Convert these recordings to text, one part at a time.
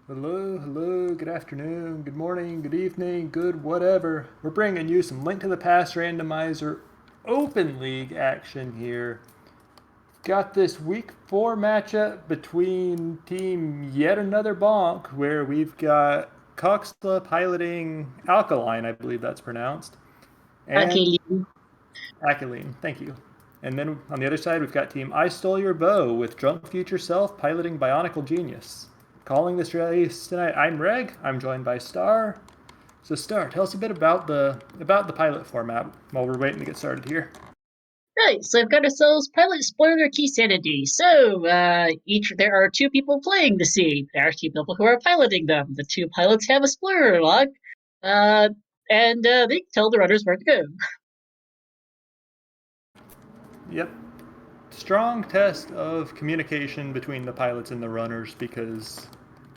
Hello, good afternoon, good morning, good evening, good whatever. We're bringing you some Link to the Past randomizer open league action here. Got this week 4 matchup between team yet another Bonk, where we've got Coxla piloting Alkaline, I believe that's pronounced, and Akaelyne. Akaelyne, thank you. And then on the other side, we've got team I Stole Your Bow with Drunk Future Self piloting Bioniclegenius. Calling this race tonight, I'm Reg. I'm joined by Star. So Star, tell us a bit about the pilot format while we're waiting to get started here. Right, so I've got ourselves pilot spoiler key sanity. So there are two people playing the scene. There are two people who are piloting them. The two pilots have a spoiler log, and they tell the runners where to go. Yep. Strong test of communication between the pilots and the runners because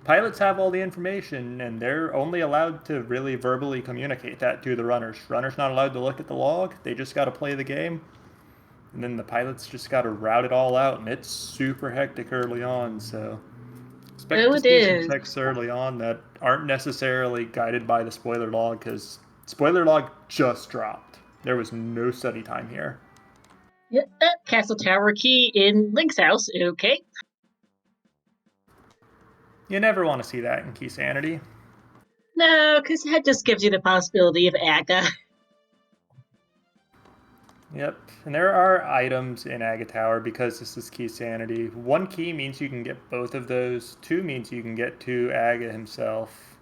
pilots have all the information and they're only allowed to really verbally communicate that to the runners. Runners not allowed to look at the log. They just got to play the game. And then the pilots just got to route it all out, and it's super hectic early on. So expect So to it see some is. checks early on that aren't necessarily guided by the spoiler log because spoiler log just dropped. There was no study time here. Yep, castle tower key in Link's house. Okay. You never want to see that in Key Sanity. No, because that just gives you the possibility of Aga. Yep, and there are items in Aga Tower because this is Key Sanity. 1 key means you can get both of those. 2 means you can get to Aga himself.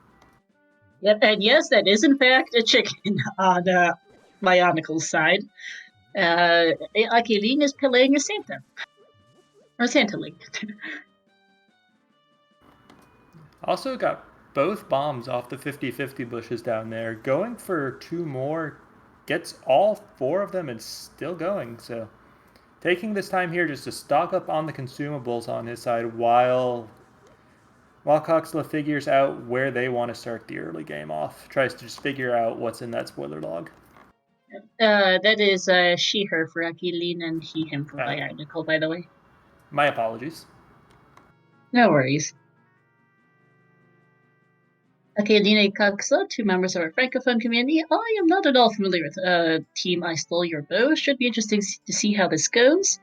Yep, and yes, that is in fact a chicken on Bionicle's side. Akaelyne is playing a Santa. Or Santa Link. Also got both bombs off the 50-50 bushes down there. Going for 2 more gets all 4 of them and still going. So taking this time here just to stock up on the consumables on his side while Coxla figures out where they want to start the early game off. Tries to just figure out what's in that spoiler log. That is she, her for Akaelyne and he, him for Bionicle, by the way. My apologies. No worries. Akaelyne Coxla, two members of our Francophone community. I am not at all familiar with Team I Stole Your Bow. Should be interesting to see how this goes.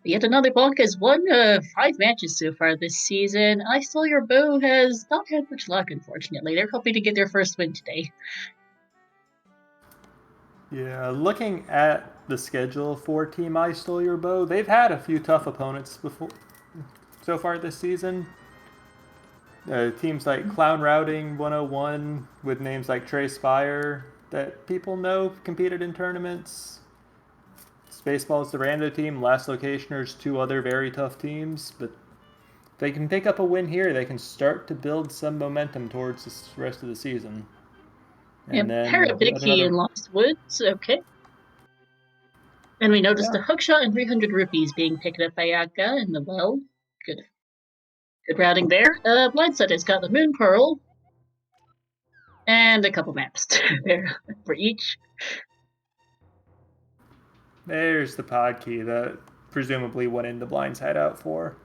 Yet another Bonk has won 5 matches so far this season. I Stole Your Bow has not had much luck, unfortunately. They're hoping to get their first win today. Yeah, looking at the schedule for Team I Stole Your Bow, they've had a few tough opponents before so far this season. Teams like Clown Routing 101 with names like Trey Spire that people know competed in tournaments. Spaceball's the rando team, Last Locationers, 2 other very tough teams, but they can pick up a win here. They can start to build some momentum towards the rest of the season. And then Parabiki in Lost Woods, okay. And we noticed a hookshot and 300 rupees being picked up by Akka in the well. Good routing there. Blindset has got the Moon Pearl and a couple maps there for each. There's the pod key that presumably went into Blind's hideout for.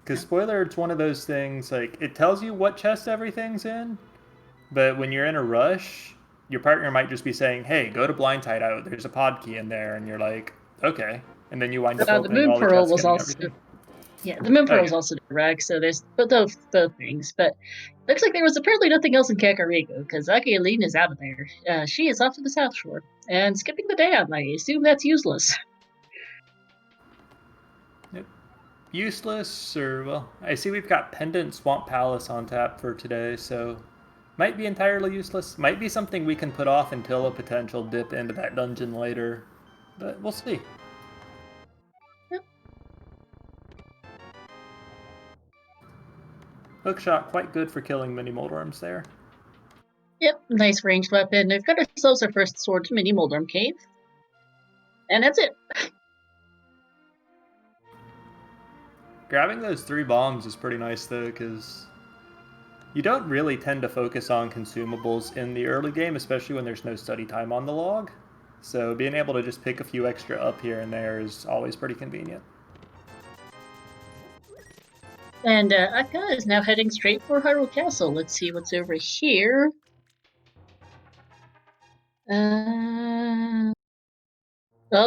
Because spoiler, it's one of those things, like, it tells you what chest everything's in, but when you're in a rush, your partner might just be saying, hey, go to Blind's hideout, there's a pod key in there, and you're like, okay. And then you wind up opening all the chests, getting everything. Yeah, the Moon Pearl was also direct, so there's both things. But looks like there was apparently nothing else in Kakariko, because Akaelyne is out of there. She is off to the South Shore and skipping the dam. I assume that's useless. Yep. Useless, or, well, I see we've got Pendant Swamp Palace on tap for today, so might be entirely useless. Might be something we can put off until a potential dip into that dungeon later, but we'll see. Yep. Hookshot, quite good for killing mini Moldworms there. Yep, nice ranged weapon. We've got ourselves our first sword to mini Moldworm Cave. And that's it. Grabbing those 3 bombs is pretty nice though, because you don't really tend to focus on consumables in the early game, especially when there's no study time on the log. So being able to just pick a few extra up here and there is always pretty convenient. And Akka is now heading straight for Hyrule Castle. Let's see what's over here. Well,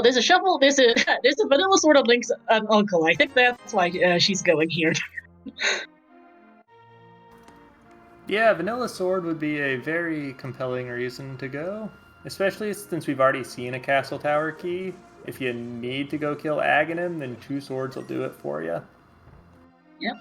there's a shovel. There's a vanilla sword on Link's uncle. I think that's why she's going here. Yeah, Vanilla Sword would be a very compelling reason to go, especially since we've already seen a Castle Tower key. If you need to go kill Aghanim, then 2 swords will do it for you. Yep.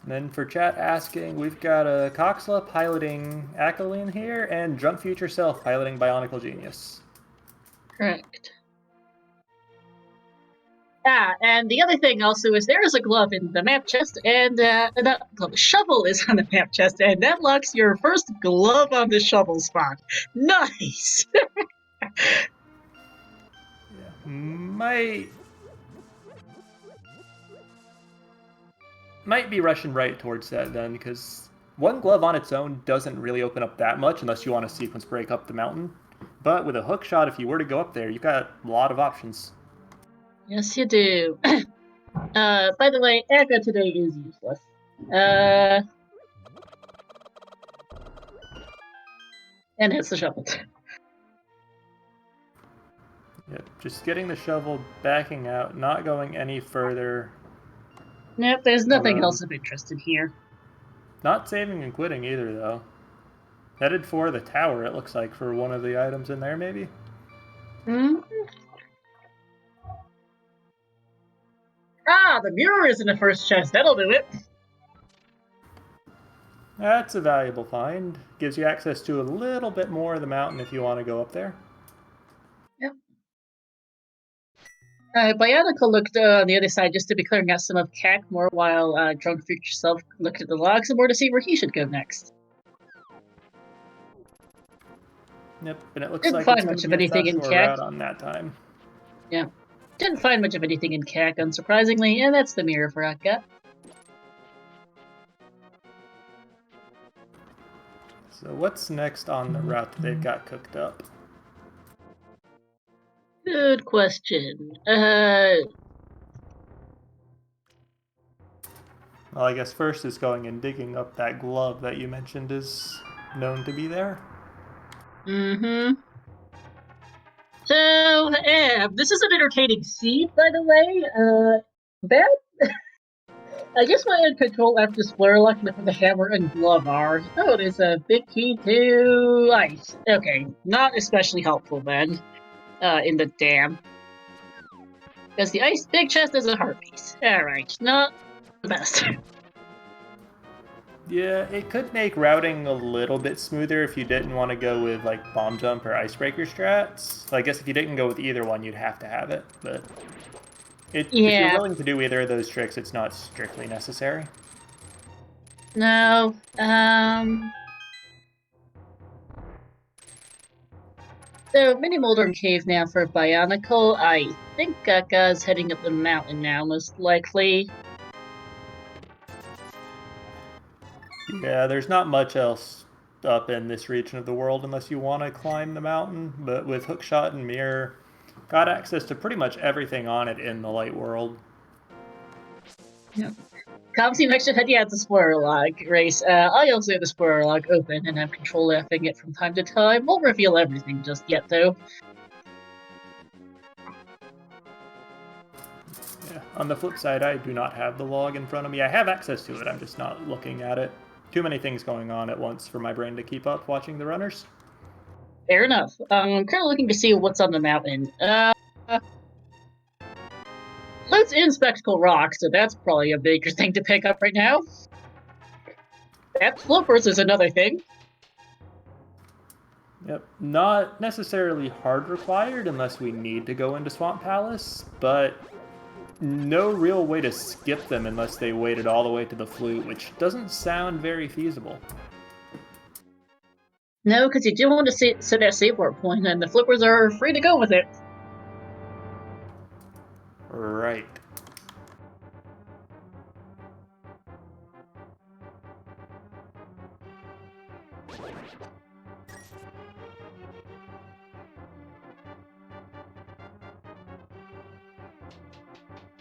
And then for chat asking, we've got a Coxla piloting Akaelyne here, and Drunk Future Self piloting Bioniclegenius. Correct. And the other thing also is there is a glove in the map chest, and the shovel is on the map chest, and that locks your first glove on the shovel spot. Nice! Yeah. Might be rushing right towards that then, because 1 glove on its own doesn't really open up that much unless you want to sequence break up the mountain. But with a hook shot, if you were to go up there, you've got a lot of options. Yes, you do. By the way, Akka today is useless. And hits the shovel. Yeah, just getting the shovel, backing out, not going any further. Nope, there's nothing else of interest in here. Not saving and quitting either, though. Headed for the tower, it looks like, for one of the items in there, maybe? Mm-hmm. Ah, the mirror is in the first chest. That'll do it. That's a valuable find. Gives you access to a little bit more of the mountain if you want to go up there. Yep. Bionica looked on the other side just to be clearing out some of Cack more, while Drunk Future Self looked at the logs some more to see where he should go next. Yep, and it looks Didn't like find it's going much to of be a anything fast in forward Cack. route on that time. Yeah. Didn't find much of anything in Cack, unsurprisingly, and that's the mirror for Akka. So what's next on the route that they've got cooked up? Good question. Well, I guess first is going and digging up that glove that you mentioned is known to be there. Mm-hmm. So, this is an entertaining scene, by the way. Bad? I guess my end control after Splur locked with the hammer and glove are. Oh, there's a big key to ice. Okay, not especially helpful then. In the dam. Because the ice big chest is a heart piece. Alright, not the best. Yeah, it could make routing a little bit smoother if you didn't want to go with like bomb jump or icebreaker strats. I guess if you didn't go with either one, you'd have to have it. But if you're willing to do either of those tricks, it's not strictly necessary. No. So, Mini Moldorm Cave now for Bionicle. I think Gakka's heading up the mountain now, most likely. Yeah, there's not much else up in this region of the world unless you want to climb the mountain, but with Hookshot and Mirror, got access to pretty much everything on it in the light world. Yeah. Comsy actually had the Spoiler Log race. I also have the Spoiler Log open and have control Fing it from time to time. Won't reveal everything just yet, though. Yeah. On the flip side, I do not have the log in front of me. I have access to it, I'm just not looking at it. Too many things going on at once for my brain to keep up watching the runners. Fair enough. I'm kind of looking to see what's on the mountain. Let's in Spectacle Rock, so that's probably a bigger thing to pick up right now. That Flippers is another thing. Yep, not necessarily hard required unless we need to go into Swamp Palace, but no real way to skip them unless they waited all the way to the flute, which doesn't sound very feasible. No, because you do want to set that save warp point, and the Flippers are free to go with it. Right.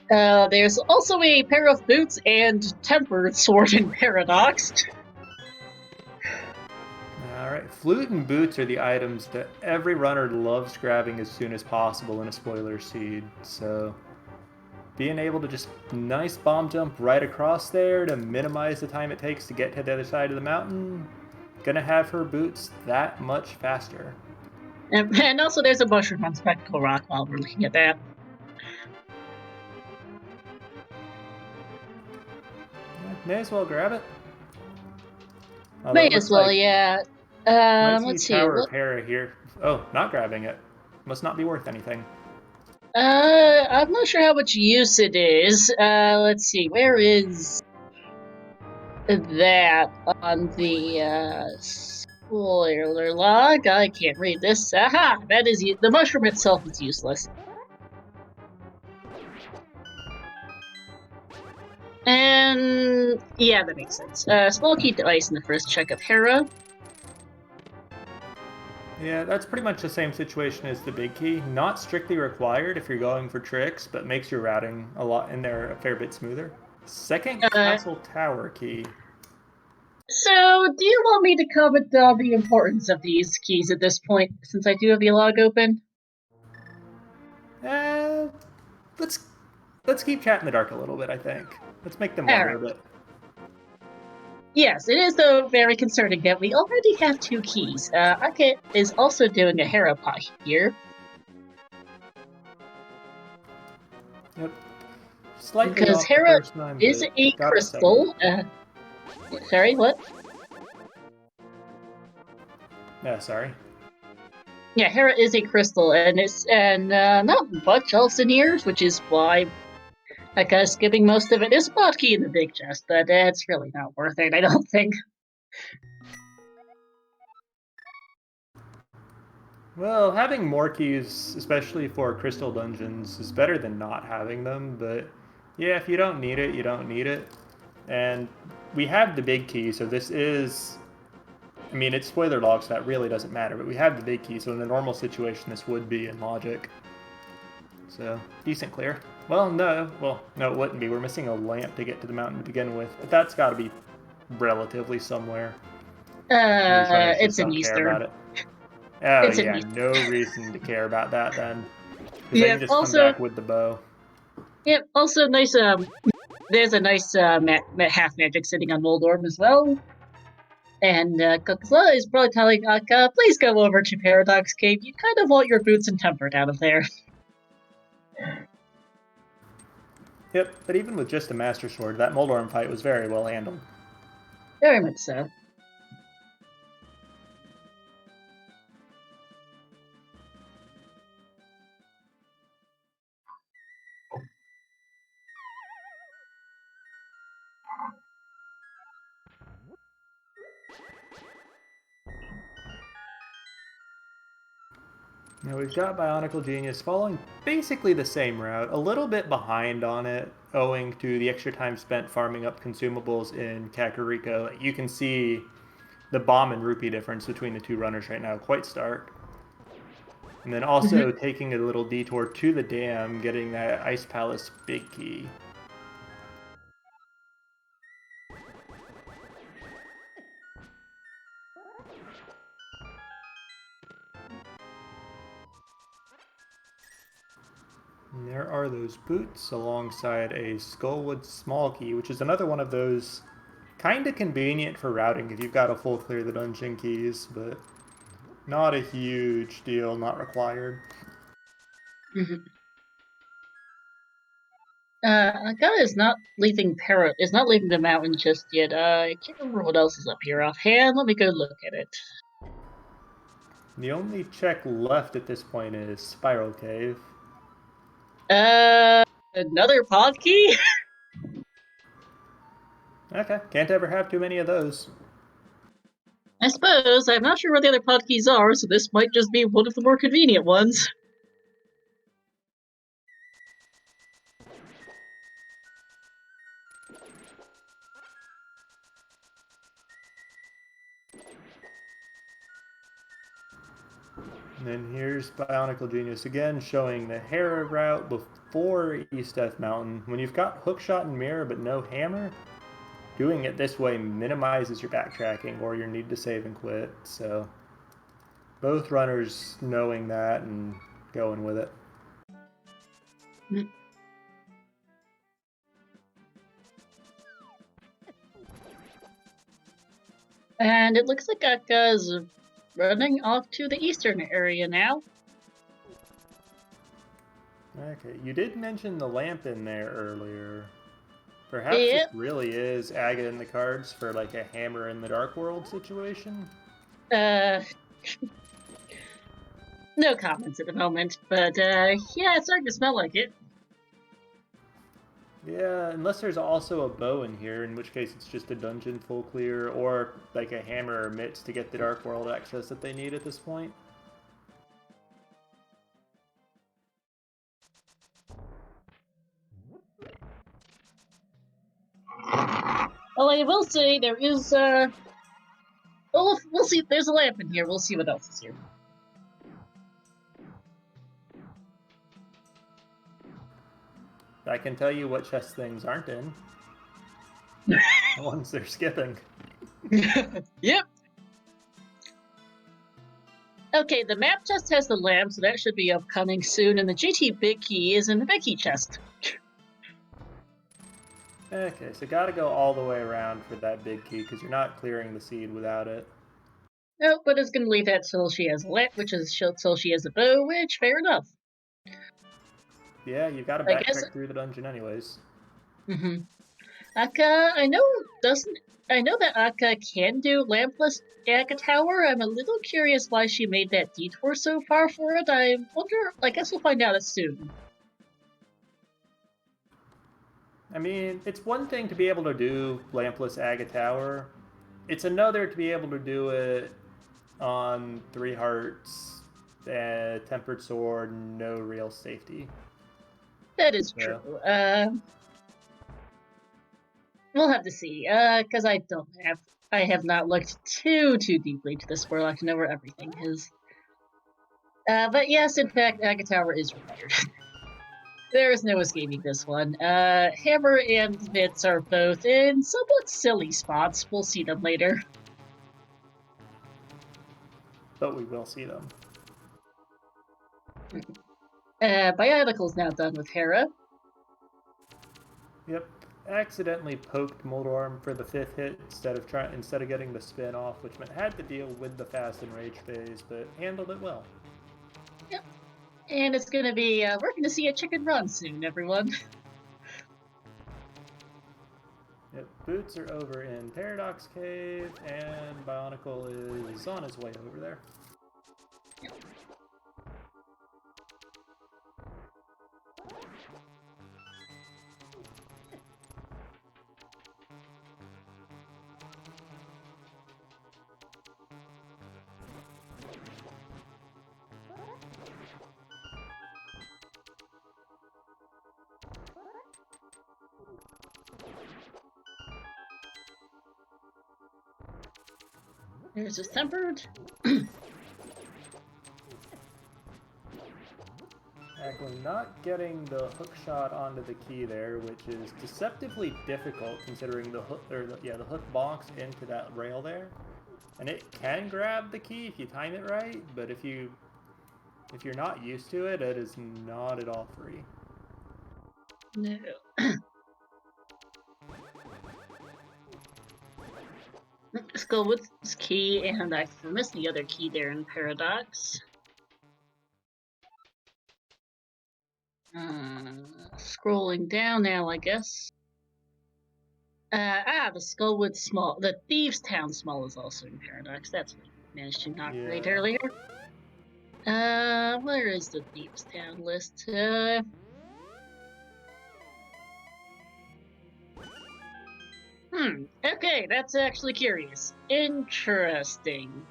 There's also a pair of boots and tempered sword in Paradox. Alright, flute and boots are the items that every runner loves grabbing as soon as possible in a spoiler seed, so being able to just nice bomb jump right across there to minimize the time it takes to get to the other side of the mountain, gonna have her boots that much faster. And also there's a mushroom on Spectacle Rock while we're looking at that. May as well grab it. Although May it as looks well, like yeah. might see Let's see. Tower of Hera here. Oh, not grabbing it. Must not be worth anything. I'm not sure how much use it is. Let's see. Where is that on the spoiler log? I can't read this. Aha! That is the mushroom itself is useless. And yeah, that makes sense. Small key device in the first check of Hera. Yeah, that's pretty much the same situation as the big key. Not strictly required if you're going for tricks, but makes your routing a lot in there a fair bit smoother. Second castle tower key. So, do you want me to comment on the importance of these keys at this point, since I do have the log open? Let's keep chatting in the dark a little bit, I think. Let's make them wonder a bit. Yes, it is though very concerning that we already have two keys. Akaelyne is also doing a Hera pot here. Yep. Slightly Because off the Hera first time, is but a got crystal. Sorry, what? Yeah, sorry. Yeah, Hera is a crystal, and not much else in here, which is why I guess skipping most of it is spot key in the big chest, but it's really not worth it, I don't think. Well, having more keys, especially for crystal dungeons, is better than not having them, but yeah, if you don't need it, you don't need it. And we have the big key, so this is... I mean, it's spoiler log, so that really doesn't matter, but we have the big key, so in a normal situation, this would be in logic. So, decent clear. Well, no, it wouldn't be. We're missing a lamp to get to the mountain to begin with, but that's got to be relatively somewhere. It's an Easter. Care about it. Oh it's yeah, no reason to care about that then. Because Yeah, they can just also, come back with the bow. Yeah, also nice, there's a nice half magic sitting on Moldorm as well. And Kukla is probably telling Akka, please go over to Paradox Cave. You kind of want your boots and tempered out of there. Yep, but even with just a Master Sword, that Moldorm fight was very well handled. Very much so. Now we've got Bioniclegenius following basically the same route, a little bit behind on it, owing to the extra time spent farming up consumables in Kakariko. You can see the bomb and rupee difference between the two runners right now, quite stark. And then also taking a little detour to the dam, getting that Ice Palace big key. And there are those boots alongside a Skullwood small key, which is another one of those kind of convenient for routing if you've got a full clear the dungeon keys, but not a huge deal, not required. Akka is not leaving the mountain just yet. I can't remember what else is up here offhand. Let me go look at it. The only check left at this point is Spiral Cave. Another pod key? Okay, can't ever have too many of those. I suppose. I'm not sure where the other pod keys are, so this might just be one of the more convenient ones. And here's Bioniclegenius again, showing the Hera route before East Death Mountain. When you've got Hookshot and Mirror but no Hammer, doing it this way minimizes your backtracking or your need to save and quit. So both runners knowing that and going with it. And it looks like Aka's running off to the eastern area now. Okay, you did mention the lamp in there earlier. Perhaps this really is Aga in the cards for like a Hammer in the Dark World situation? No comments at the moment, but yeah, it's starting to smell like it. Yeah, unless there's also a bow in here, in which case it's just a dungeon full clear, or like a Hammer or mitts to get the Dark World access that they need at this point. Well, I will say there is well, we'll see. There's a lamp in here. We'll see what else is here. I can tell you what chest things aren't in. The ones they're skipping. Yep. Okay, the map chest has the lamp, so that should be upcoming soon, and the GT Big Key is in the Big Key chest. Okay, so gotta go all the way around for that big key, because you're not clearing the seed without it. No, but it's gonna leave that till she has a lamp, which is till she has a bow, which, fair enough. Yeah, you gotta backtrack through the dungeon anyways. Mm-hmm. Aka, I know that Aka can do lampless Aga Tower. I'm a little curious why she made that detour so far for it. I wonder, I guess we'll find out soon. I mean, it's one thing to be able to do lampless Aga Tower. It's another to be able to do it on 3 hearts, tempered sword, no real safety. That is true. We'll have to see, because I have not looked too deeply to this world to know where everything is. But yes, in fact, Aga Tower is required. There is no escaping this one. Hammer and Mitts are both in somewhat silly spots. We'll see them later. But we will see them. Bionicle's now done with Hera. Yep. Accidentally poked Moldorm for the 5th hit instead of getting the spin off, which meant had to deal with the fast and rage phase, but handled it well. Yep. And it's gonna be we're gonna see a chicken run soon, everyone. Yep, boots are over in Paradox Cave, and Bionicle is on his way over there. Yep. There's his tempered. Akaelyne not getting the hook shot onto the key there, which is deceptively difficult considering the hook bonks into that rail there, and it can grab the key if you time it right. But if you're not used to it, it is not at all free. No. Let's go with this key, and I missed the other key there in Paradox. Scrolling down now, I guess. The Skullwood Small. The Thieves' Town Small is also in Paradox. That's what I managed to not read earlier. Where is the Thieves' Town list? Okay, that's actually curious. Interesting.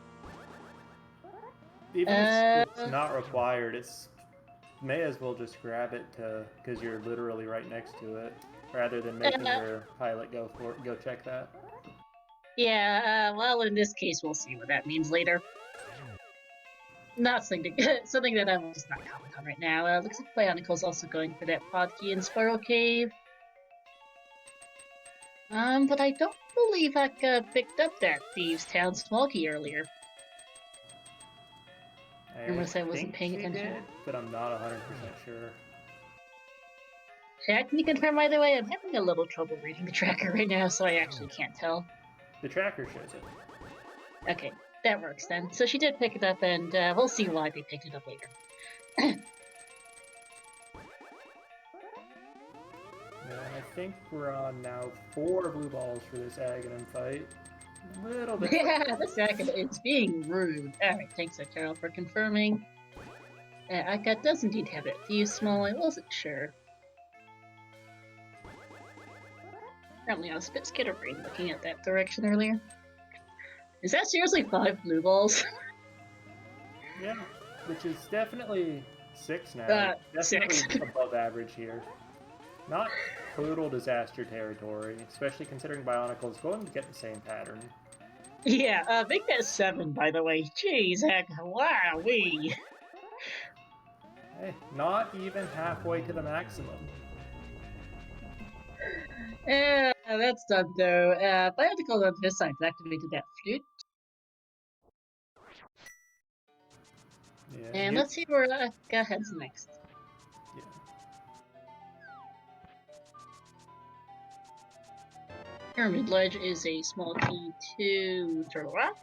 Even if it's not required, it's may as well just grab it because you're literally right next to it, rather than making your pilot go check that. Yeah, well, in this case, we'll see what that means later. not something that I will just not comment on right now. Looks like Bionicle's also going for that Podkey and Spiral Cave. But I don't believe Akka picked up that Thieves Town small key earlier. Unless I wasn't paying attention. Did, but I'm not 100% sure. Chat, can you confirm either way? I'm having a little trouble reading the tracker right now, so I actually can't tell. The tracker shows it. Okay, that works then. So she did pick it up, and we'll see why they picked it up later. I think we're on now 4 blue balls for this Akaelyne fight. A little bit. Yeah, this Akka is being rude. Alright, thanks, Carol, for confirming. Akka does indeed have it. Thieves small, I wasn't sure. Apparently I was a bit scatterbrained looking at that direction earlier. Is that seriously 5 blue balls? Yeah, which is definitely 6 now. Definitely 6. above average here. Not total disaster territory, especially considering Bionicle is going to get the same pattern. Yeah, make that 7, by the way. Jeez, heck, wowee. Hey, not even halfway to the maximum. Yeah, that's done though. Bionicle on this side activated that flute. Yeah, And let's see where Akka heads next. Yeah. Pyramid Ledge is a small key to Turtle Rock.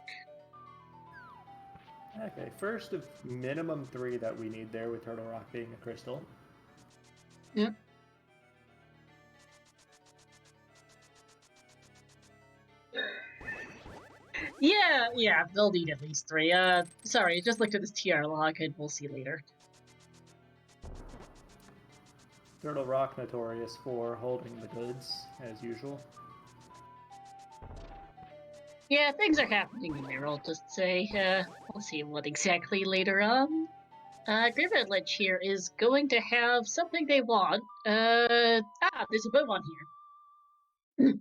Okay, first of minimum 3 that we need there, with Turtle Rock being a crystal. Yep. Yeah, they'll need at least 3. Sorry, I just looked at this TR log and we'll see later. Turtle Rock notorious for holding the goods, as usual. Yeah, things are happening in there, I'll just say. We'll see what exactly later on. Graveyard Ledge here is going to have something they want. There's a bow on here.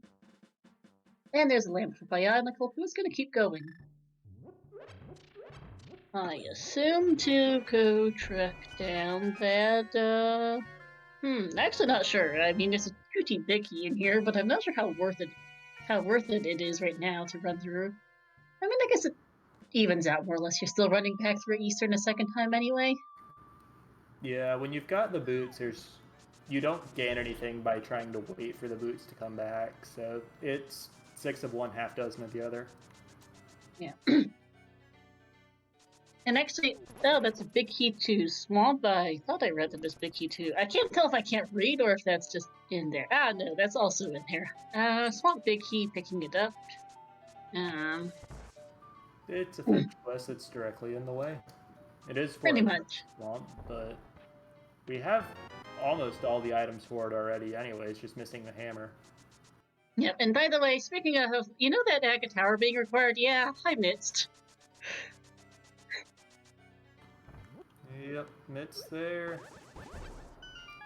And there's a lamp for Bionicle, who's gonna keep going. I assume to go track down that, actually not sure. I mean, there's a pretty big key in here, but I'm not sure how worth it it is right now to run through. I mean, I guess it evens out more or less. You're still running back through Eastern a second time anyway. Yeah, when you've got the boots, you don't gain anything by trying to wait for the boots to come back, so it's 6 of one, half dozen of the other. Yeah. And actually, that's a big key too. Swamp, I thought I read that this big key too. I can't tell if I can't read or if that's just in there. No, that's also in there. Swamp big key, picking it up. It's a fetch quest that's directly in the way. It is for Pretty much. Swamp, but we have almost all the items for it already anyways, just missing the hammer. Yep, and by the way, speaking of, you know that Akka Tower being required? Yeah, I missed. Yep, Mitt's there.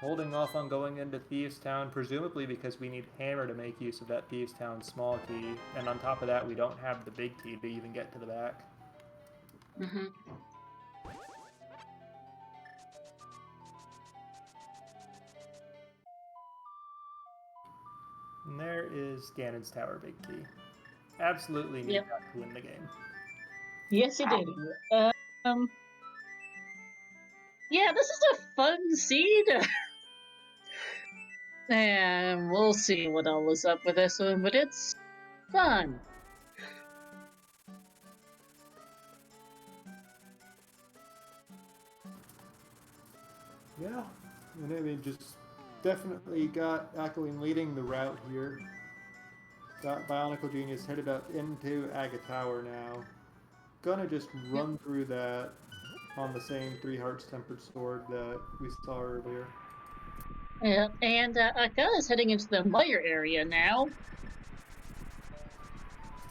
Holding off on going into Thieves Town, presumably because we need Hammer to make use of that Thieves Town small key, and on top of that, we don't have the big key to even get to the back. Mm-hmm. And there is Ganon's Tower big key. Absolutely need that to win the game. Yes, you do. Yeah, this is a fun seed. And we'll see what all is up with this one, but it's fun. Yeah, and I mean, just definitely got Akaelyne leading the route here. Got Bioniclegenius headed up into Aga Tower now. Gonna just run through that on the same 3 Hearts Tempered Sword that we saw earlier. Yeah, and Akka is heading into the Meyer area now.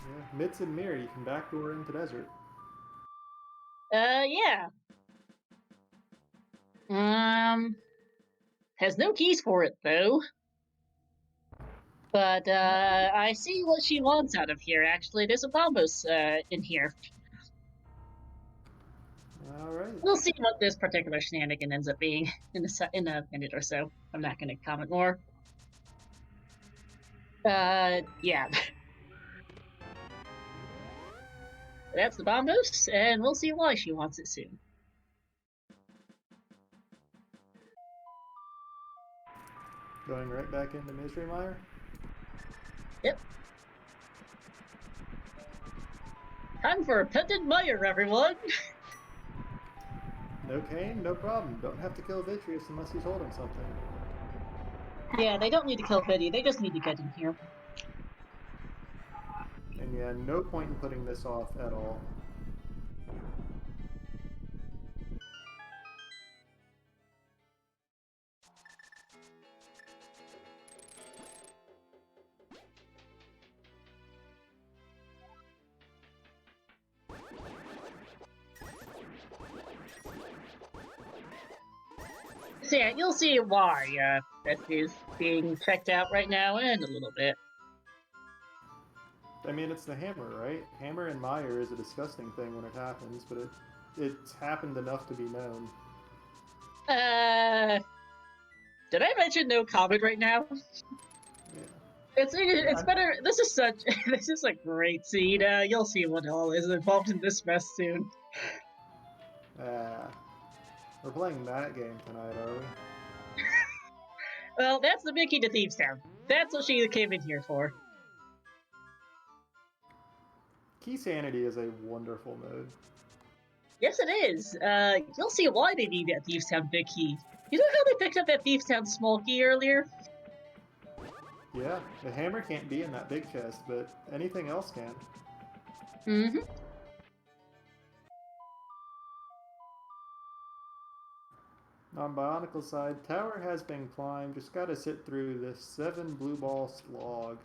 Yeah, Mitz and Mir, you can backdoor into Desert. Yeah. Has no keys for it, though. But, I see what she wants out of here, actually. There's a Bombos, in here. Alright. We'll see what this particular shenanigan ends up being in a minute or so. I'm not going to comment more. Yeah. That's the Bombos, and we'll see why she wants it soon. Going right back into Misery Mire. Yep. Time for a Petted Mire, everyone! No Kane, no problem. Don't have to kill Vitreous unless he's holding something. Yeah, they don't need to kill Pity, they just need to get in here. And yeah, no point in putting this off at all. So yeah, you'll see why that is being checked out right now in a little bit. I mean, it's the hammer, right? Hammer and Mire is a disgusting thing when it happens, but it's happened enough to be known. Did I mention no comment right now? Yeah. It's better. This is a great scene. You'll see what all is involved in this mess soon. We're playing that game tonight, are we? Well, that's the big key to Thieves Town. That's what she came in here for. Key Sanity is a wonderful mode. Yes, it is. You'll see why they need that Thieves Town big key. You know how they picked up that Thieves Town small key earlier? Yeah, the hammer can't be in that big chest, but anything else can. Mm-hmm. On Bionicle's side, tower has been climbed, just gotta sit through this 7 blue ball slog.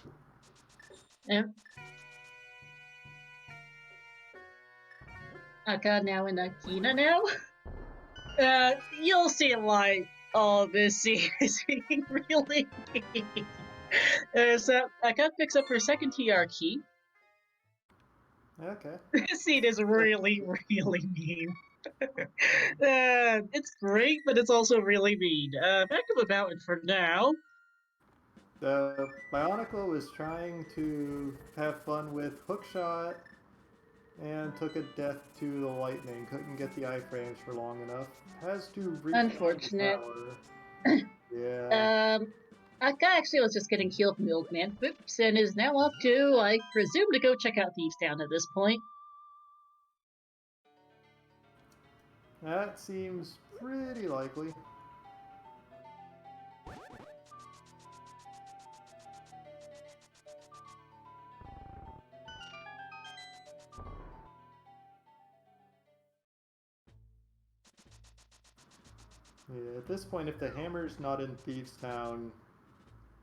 Yeah. Aka now in Akina now? You'll see why all this scene is being really mean. So Aka picks up her second TR key. Okay. This scene is really, really mean. It's great, but it's also really mean. Back to the mountain for now. The Bionicle was trying to have fun with hookshot and took a death to the lightning. Couldn't get the iframes for long enough. Has to reach Unfortunate. the tower. Yeah. Aka actually was just getting healed from the old man. Oops, and is now off to, I presume, to go check out Thieves Town at this point. That seems pretty likely. Yeah, at this point, if the hammer's not in Thieves Town,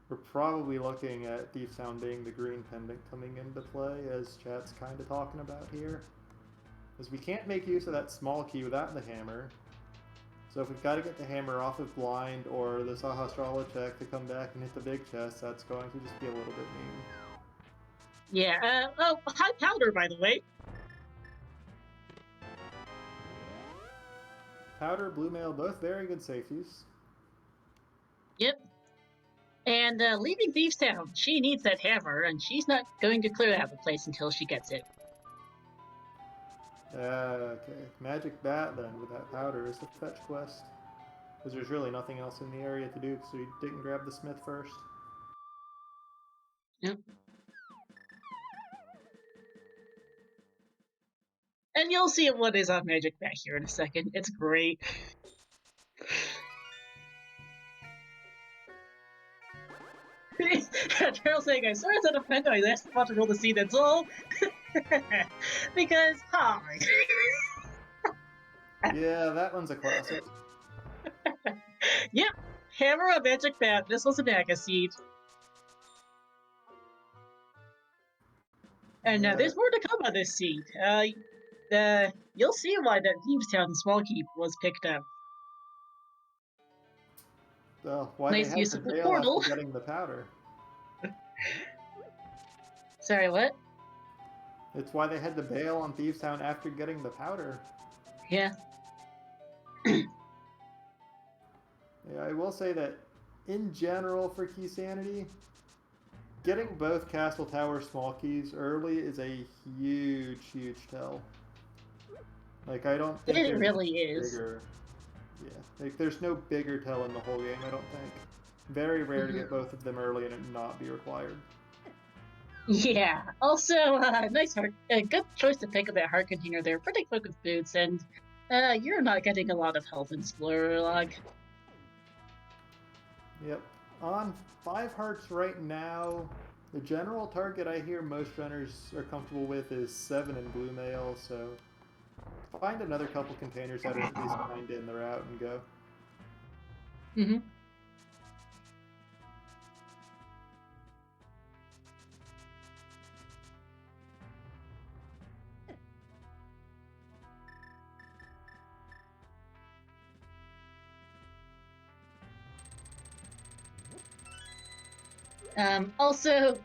we're probably looking at Thieves Town being the green pendant coming into play, as chat's kind of talking about here. Because we can't make use of that small key without the hammer. So if we've got to get the hammer off of blind or the Sahasrara check to come back and hit the big chest, that's going to just be a little bit mean. Yeah, oh, high powder, by the way. Powder, blue mail, both very good safeties. Yep. And leaving Thieves Town, she needs that hammer, and she's not going to clear out the place until she gets it. Okay, Magic Bat then with that powder is the fetch quest. Because there's really nothing else in the area to do, so you didn't grab the smith first. Yep. And you'll see what is on Magic Bat here in a second. It's great. Carol saying, I'm sorry as an offender, I asked about to roll the scene, that's all. Because, hi. Yeah, that one's a classic. Yep, hammer on Magic Bat. This was a Naga seed. And there's more to come on this seed. You'll see why that Thieves Town small keep was picked up. Why Nice they had use to of the bail portal. after getting the powder. Sorry, what? It's why they had to bail on Thieves Town after getting the powder. Yeah. Yeah, I will say that in general for key sanity, getting both castle tower small keys early is a huge tell. Like I don't think It there's really is. bigger. Yeah, like there's no bigger tell in the whole game. I don't think. Very rare to get both of them early and it not be required. Yeah. Also, good choice to pick up that heart container there. Pretty quick with boots, and you're not getting a lot of health in Explorer Log. Yep. On 5 hearts right now, the general target I hear most runners are comfortable with is 7 in blue mail, so find another couple containers that are at least kind in the route and go. Mm-hmm. Also,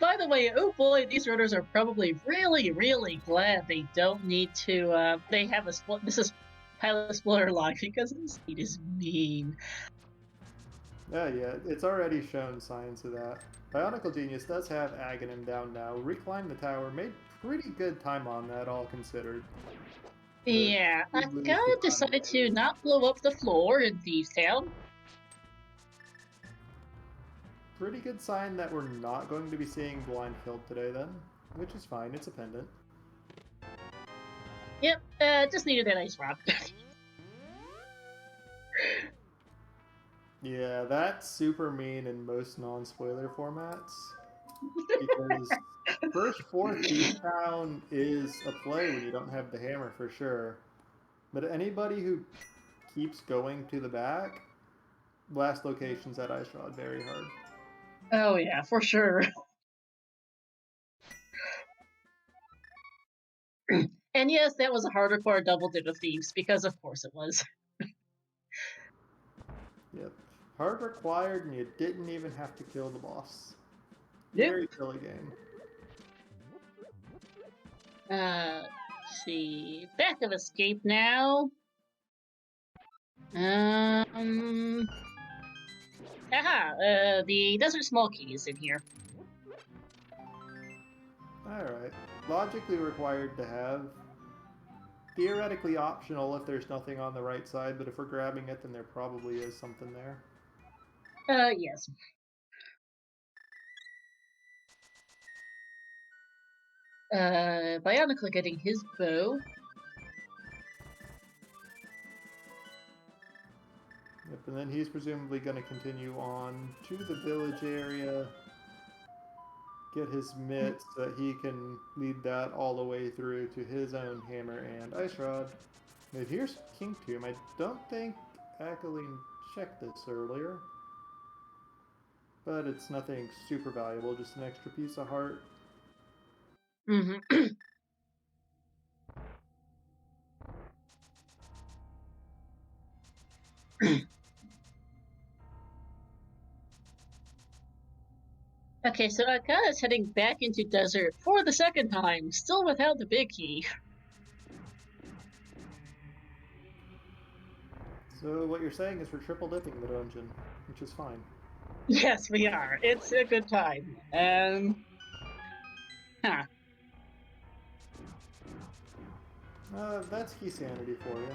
by the way, oh boy, these runners are probably really glad they don't need to, they have this is Pilot Explorer Log because this speed is mean. Yeah, it's already shown signs of that. Bioniclegenius does have Akaelyne down now. Reclimbed the tower, made pretty good time on that, all considered. But Yeah, did lose the Akaelyne time decided to advantage. not blow up the floor in Thieves Town. Pretty good sign that we're not going to be seeing blind killed today then, which is fine, it's a pendant. Yep, just needed that ice rock. Yeah, that's super mean in most non-spoiler formats. Because first 4 Thief Town is a play when you don't have the hammer for sure. But anybody who keeps going to the back, last location's at Ice Rod very hard. Oh yeah, for sure. And yes, that was a harder for a double dip of thieves, because of course it was. Yep. Hard required and you didn't even have to kill the boss. Nope. Very silly game. Let's see. Back of escape now. Um. The desert small key is in here. Alright. Logically required to have. Theoretically optional if there's nothing on the right side, but if we're grabbing it, then there probably is something there. Yes. Bionicle getting his bow. Yep, and then he's presumably going to continue on to the village area, get his mitts so that he can lead that all the way through to his own hammer and ice rod. Now here's King Tomb. I don't think Akaelyne checked this earlier, but it's nothing super valuable, just an extra piece of heart. Mm-hmm. Okay, so Akana's heading back into desert for the second time, still without the big key. So what you're saying is we're triple dipping the dungeon, which is fine. Yes, we are. It's a good time. Huh. That's key sanity for you.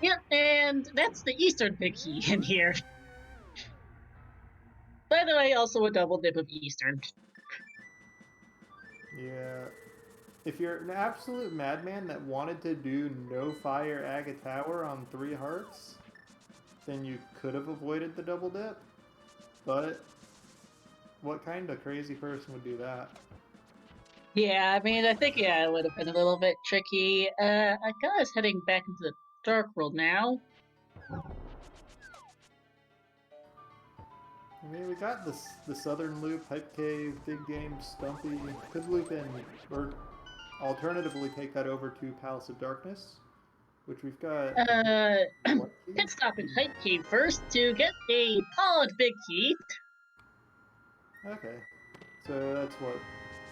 Yep, and that's the Eastern big key in here. By the way, also a double dip of Eastern. Yeah. If you're an absolute madman that wanted to do no fire Aga Tower on 3 hearts, then you could have avoided the double dip. But what kind of crazy person would do that? Yeah, I mean, I think, yeah, it would have been a little bit tricky. Akana's heading back into the Dark World now. I mean, we got the Southern Loop, Hype Cave, Big Game, Stumpy. Could loop in, or alternatively take that over to Palace of Darkness, which we've got. What key? Pit stop in Hype Cave first to get a Pod Big Key. Okay. So that's what?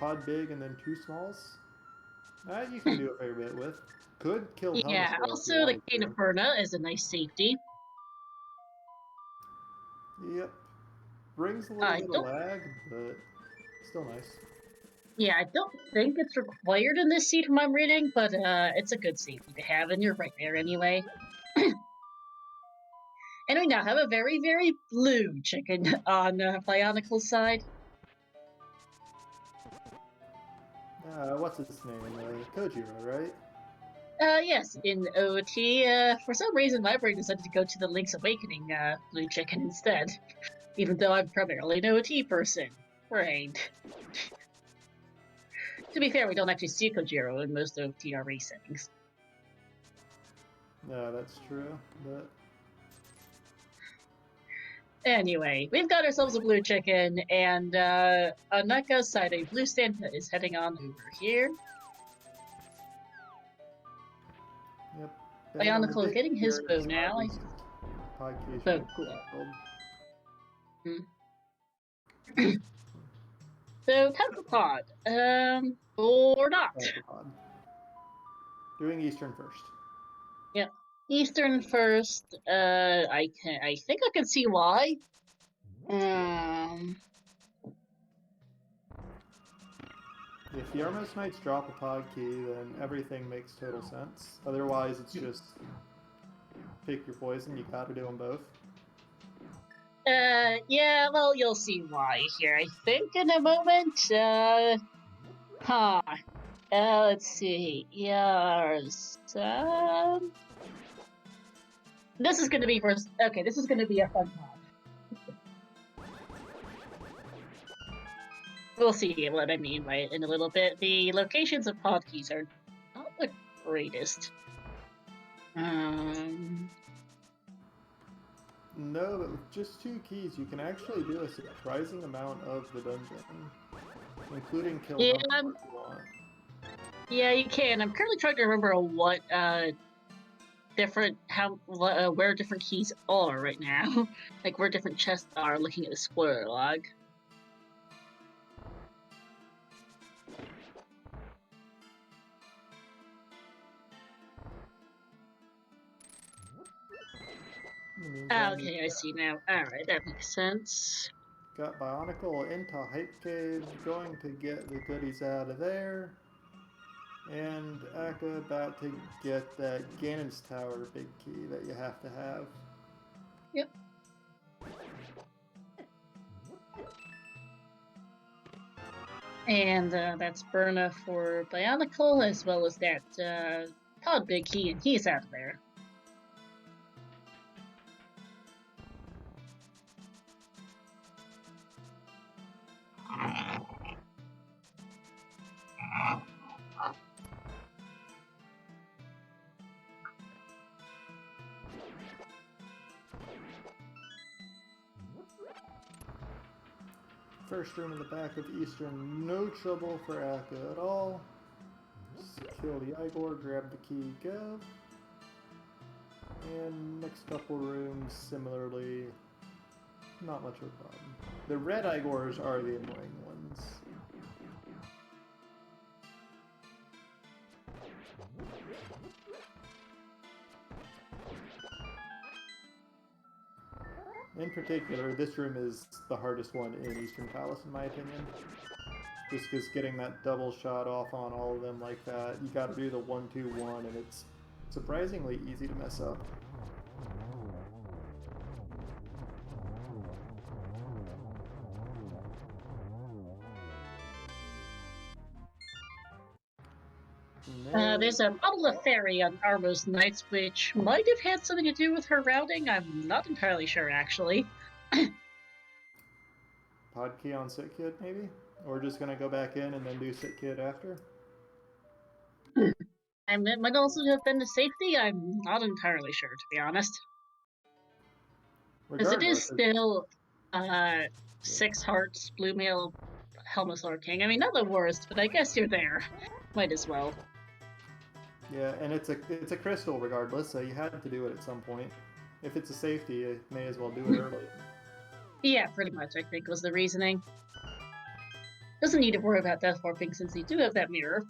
Pod big and then 2 smalls? You can do a fair bit with. Could kill Yeah, Helmasaur if you also the wanted Cane of to. Perna is a nice safety. Yep. Brings a little I bit of don't. lag, but still nice. Yeah, I don't think it's required in this seed from I'm reading, but it's a good safety to have, and you're right there anyway. And we now have a very, very blue chicken on Bionicle's side. What's his name? Kojiro, right? Yes, in OT, for some reason my brain decided to go to the Link's Awakening blue chicken instead, even though I'm primarily an OT person. Right. To be fair, we don't actually see Kojiro in most OTRE settings. Yeah, that's true. But Anyway, we've got ourselves a blue chicken, and on Naka's side, a blue Santa is heading on over here. yep. And on the Bionicle big getting his bow appearance, now. podcast Bow glow. So, Tentapod, or not. Doing Eastern first. Yeah. Eastern first, I think I can see why. If the Armos Knights drop a pod key, then everything makes total sense. Otherwise, it's just pick your poison. You gotta do them both. Yeah, well, you'll see why here, I think, in a moment. Let's see. Yours. This is gonna be first. Okay, this is gonna be a fun pod. We'll see what I mean by it in a little bit. The locations of pod keys are not the greatest. No, but with just 2 keys, you can actually do a surprising amount of the dungeon, including kill Dumbledore if you want. Yeah, you can. I'm currently trying to remember what where different keys are right now, like where different chests are. Looking at the spoiler log. Okay, I see now. Alright, that makes sense. Got Bionicle into Hype Cave, going to get the goodies out of there. And Akka about to get that Ganon's Tower big key that you have to have. Yep. And that's Berna for Bionicle, as well as that Pod big key, and he's out of there. First room in the back of Eastern, no trouble for Akka at all. Just kill the Igor, grab the key, go. And next couple rooms, similarly, not much of a problem. The red Igors are the annoying ones. In particular, this room is the hardest one in Eastern Palace, in my opinion. Just because getting that double shot off on all of them like that, you gotta do the 1-2-1, and it's surprisingly easy to mess up. There's a bottle of fairy on Armos Knights, which might have had something to do with her routing. I'm not entirely sure, actually. Pod key on Sit Kid, maybe? Or just gonna go back in and then do Sit Kid after? And it might also have been the safety. I'm not entirely sure, to be honest. Because it is still 6 hearts, blue male, Helmuslord King. I mean, not the worst, but I guess you're there. Might as well. Yeah, and it's a crystal regardless, so you had to do it at some point. If it's a safety, you may as well do it early. Yeah, pretty much, I think, was the reasoning. Doesn't need to worry about death warping since you do have that mirror.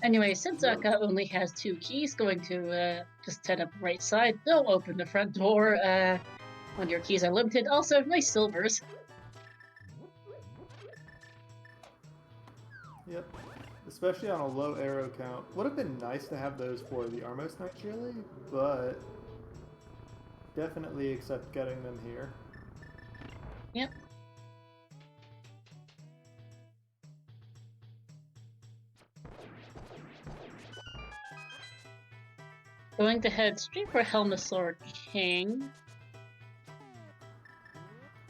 Anyway, since Aka only has 2 keys, going to just head up the right side. Don't open the front door when your keys are limited. Also, nice silvers. Yep. Especially on a low arrow count. Would have been nice to have those for the Armos Knights, really, but definitely accept getting them here. Yep. Going to head straight for Helmasaur King.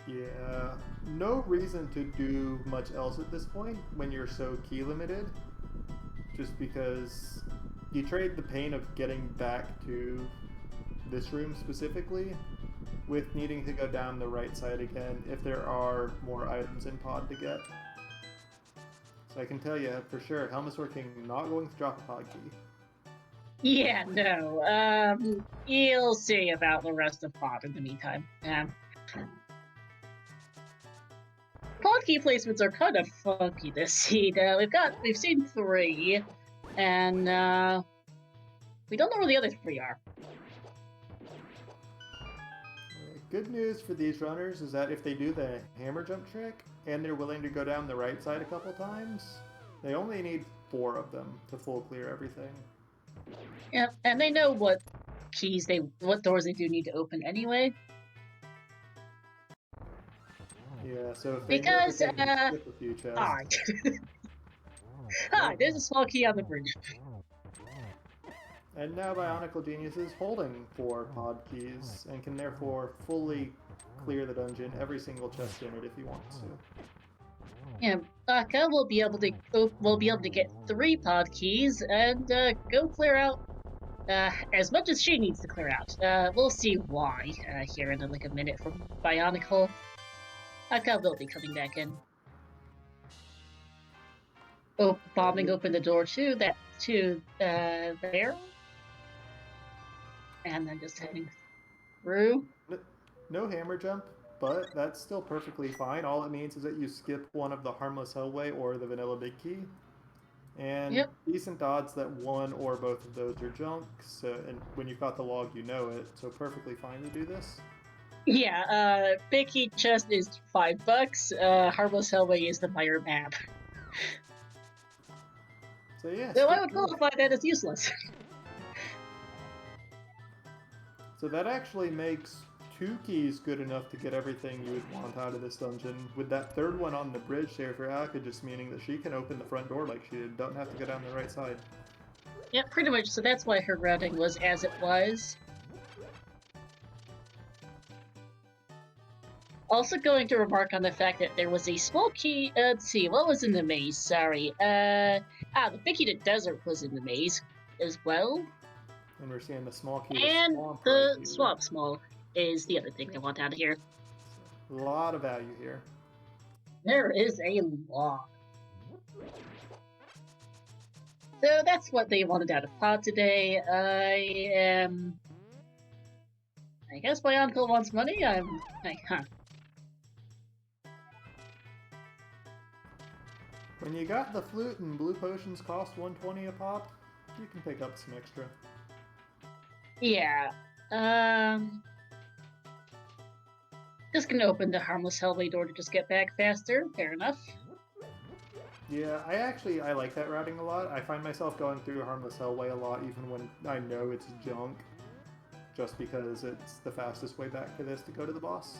Yeah, no reason to do much else at this point when you're so key limited. Just because you trade the pain of getting back to this room specifically with needing to go down the right side again if there are more items in pod to get. So I can tell you for sure, Helmasaur King not going to drop a pod key. Yeah, no. You'll see about the rest of pod in the meantime. Pod key placements are kind of funky this seed. We've seen 3, and we don't know where the other 3 are. Good news for these runners is that if they do the hammer jump trick and they're willing to go down the right side a couple times, they only need 4 of them to full clear everything. Yeah, and they know what doors they do need to open anyway. Yeah, so if they Because, know that they can skip a few chests. Hi, there's a small key on the bridge. And now Bioniclegenius is holding 4 pod keys and can therefore fully clear the dungeon, every single chest in it if he wants to. Yeah, Aka will be able to get 3 pod keys and go clear out as much as she needs to clear out. We'll see why here in like a minute from Bionicle. Aka will be coming back in. Oh, bombing open the door to there. And then just heading through. No hammer jump, but that's still perfectly fine. All it means is that you skip one of the Harmless Hellway or the Vanilla Big Key. And decent odds that one or both of those are junk. So, and when you've got the log, you know it. So perfectly fine to do this. Yeah, Big Key chest is $5. Harmless Hellway is the Meyer map. So yeah. So I would qualify that as useless. So that actually makes 2 keys good enough to get everything you would want out of this dungeon, with that 3rd one on the bridge there for Aka just meaning that she can open the front door like she did, don't have to go down the right side. Yeah, pretty much, so that's why her routing was as it was. Also going to remark on the fact that there was a small key, let's see, what was in the maze? Sorry. The Big Key to Desert was in the maze as well. And we're seeing the small key and to Swamp the right Swamp Small is the other thing I want out of here. A lot of value here. There is a lot. So that's what they wanted out of pod today. I guess my uncle wants money. When you got the flute and blue potions cost 120 a pop, you can pick up some extra. Yeah. Just gonna open the Harmless Hellway door to just get back faster. Fair enough. Yeah, I like that routing a lot. I find myself going through Harmless Hellway a lot even when I know it's junk. Just because it's the fastest way back for this to go to the boss.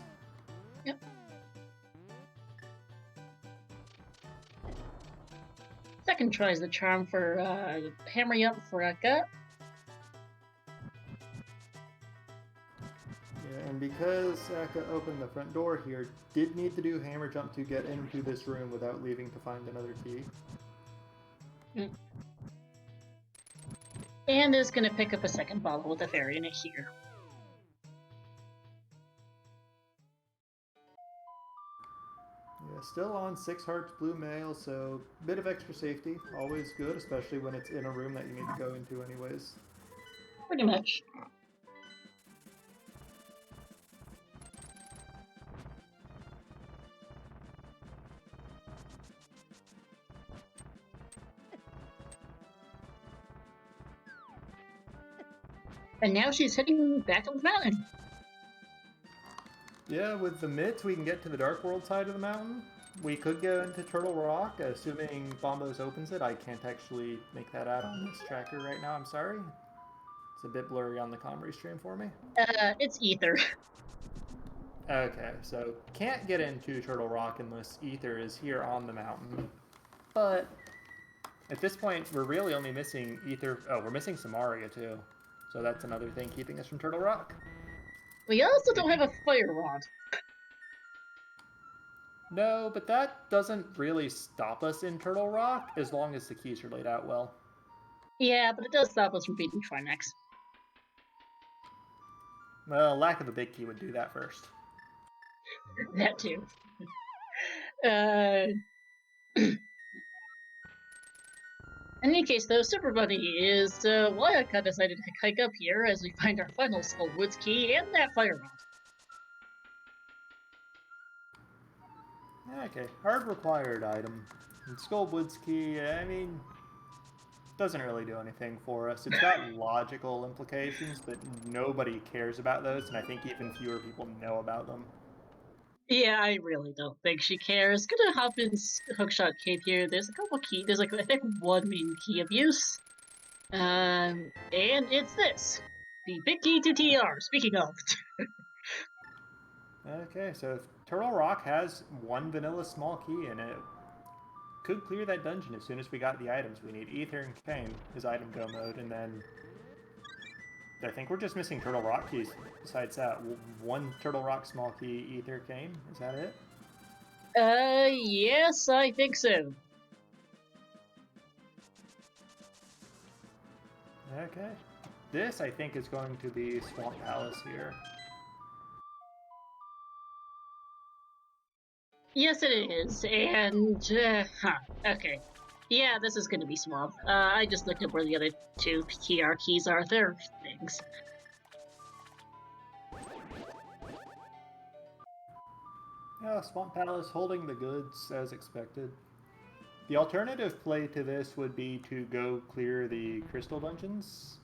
Yep. Second tries the charm for Hammer Up for Aka. And because Aka opened the front door here, did need to do hammer jump to get into this room without leaving to find another key. And is going to pick up a second bottle with a fairy in it here. Yeah, still on 6 hearts blue mail, so bit of extra safety. Always good, especially when it's in a room that you need to go into anyways. Pretty much. And now she's heading back up the mountain. Yeah, with the mitts, we can get to the Dark World side of the mountain. We could go into Turtle Rock, assuming Bombos opens it. I can't actually make that out on this tracker right now, I'm sorry. It's a bit blurry on the Comrie stream for me. It's Ether. Okay, so can't get into Turtle Rock unless Ether is here on the mountain. But at this point, we're really only missing Ether. Oh, we're missing Samaria too. So that's another thing keeping us from Turtle Rock. We also don't have a fire rod. No, but that doesn't really stop us in Turtle Rock as long as the keys are laid out well. Yeah, but it does stop us from beating Trimax. Well, lack of a big key would do that first. That too. In any case, though, Super Bunny is why I decided to hike up here as we find our final Skull Woods key and that fire rod. Okay, hard required item. And Skullwood's key, I mean, doesn't really do anything for us. It's got logical implications, but nobody cares about those, and I think even fewer people know about them. Yeah, I really don't think she cares. Gonna hop in Hookshot Cave here. There's a couple key. There's like I think one main key of use. And it's this. The big key to TR, speaking of. Okay, so if Turtle Rock has one vanilla small key in it, could clear that dungeon as soon as we got the items we need. Ether and Kane is item go mode, and then I think we're just missing Turtle Rock keys. Besides that, one Turtle Rock small key, Ether, Kane. Is that it? Yes, I think so. Okay. This, I think, is going to be Swamp Palace here. Yes, it is. And, okay. Yeah, this is going to be Swamp. I just looked at where the other two TR keys are. They're things. Yeah, Swamp Palace holding the goods as expected. The alternative play to this would be to go clear the crystal dungeons.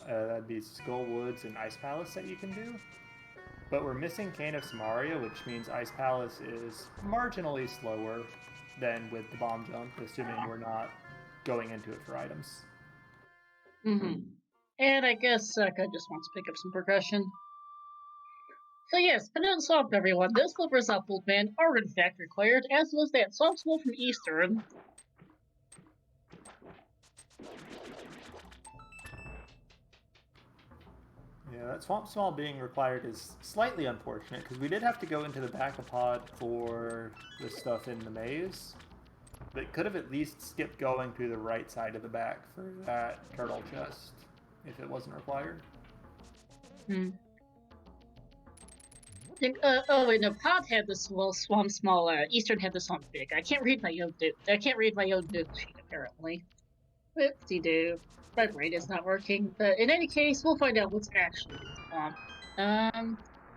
That'd be Skull Woods and Ice Palace that you can do. But we're missing Cane of Samaria, which means Ice Palace is marginally slower than with the bomb jump, assuming we're not going into it for items. Mm-hmm. And I guess Saka just wants to pick up some progression. So yes, Peninsula Swamp, everyone. This Flipper's Uphold Man are in fact required, as was that Swamp School from Eastern. Yeah, that Swamp Small being required is slightly unfortunate, because we did have to go into the back of pod for the stuff in the maze. But could have at least skipped going to the right side of the back for that turtle chest, if it wasn't required. Oh wait, no. Pod had the Swamp Small. Eastern had the Swamp Big. I can't read my own note. I can't read my own note sheet apparently. Whoopsie-doo. My brain is not working. But in any case, we'll find out what's actually in the swamp.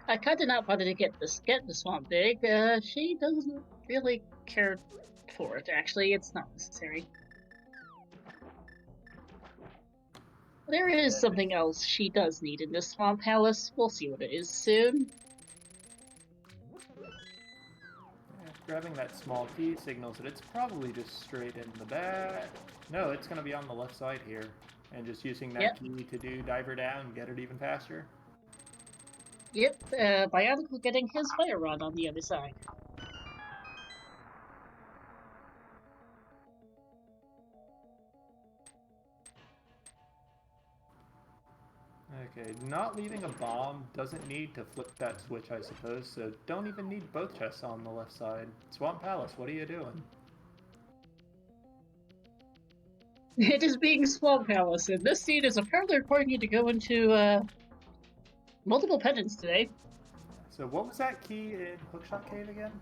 I kind of not bother to get the swamp big. She doesn't really care for it. Actually, it's not necessary. There is something else she does need in this swamp palace. We'll see what it is soon. Yeah, grabbing that small key signals that it's probably just straight in the back. No, it's going to be on the left side here. And just using that key to do Diver Down and get it even faster. Yep, Bionicle getting his fire rod on the other side. Okay, not leaving a bomb doesn't need to flip that switch, I suppose, so don't even need both chests on the left side. Swamp Palace, what are you doing? It is being Swamp Palace, and this scene is apparently requiring you to go into multiple pendants today. So what was that key in Hookshot Cave again?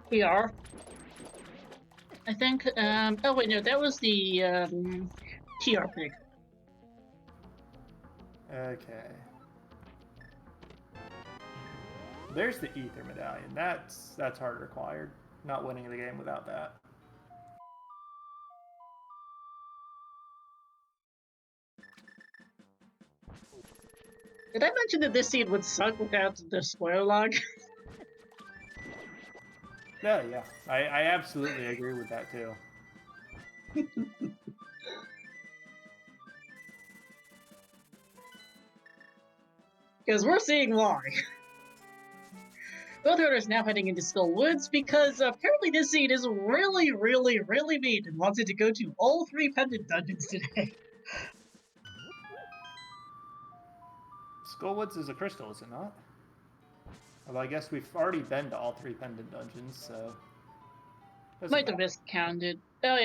We are. I think. Oh wait, no, that was the TR pick. Okay. There's the Ether Medallion. That's hard required. Not winning the game without that. Did I mention that this scene would suck without the spoiler log? Yeah. I absolutely agree with that too. Because we're seeing why. Both owners now heading into Skull Woods because apparently this scene is really, really, really mean and wanted to go to all 3 pendant dungeons today. Skullwoods is a crystal, is it not? Well, I guess we've already been to all 3 pendant dungeons, so... Might have miscounted. Oh,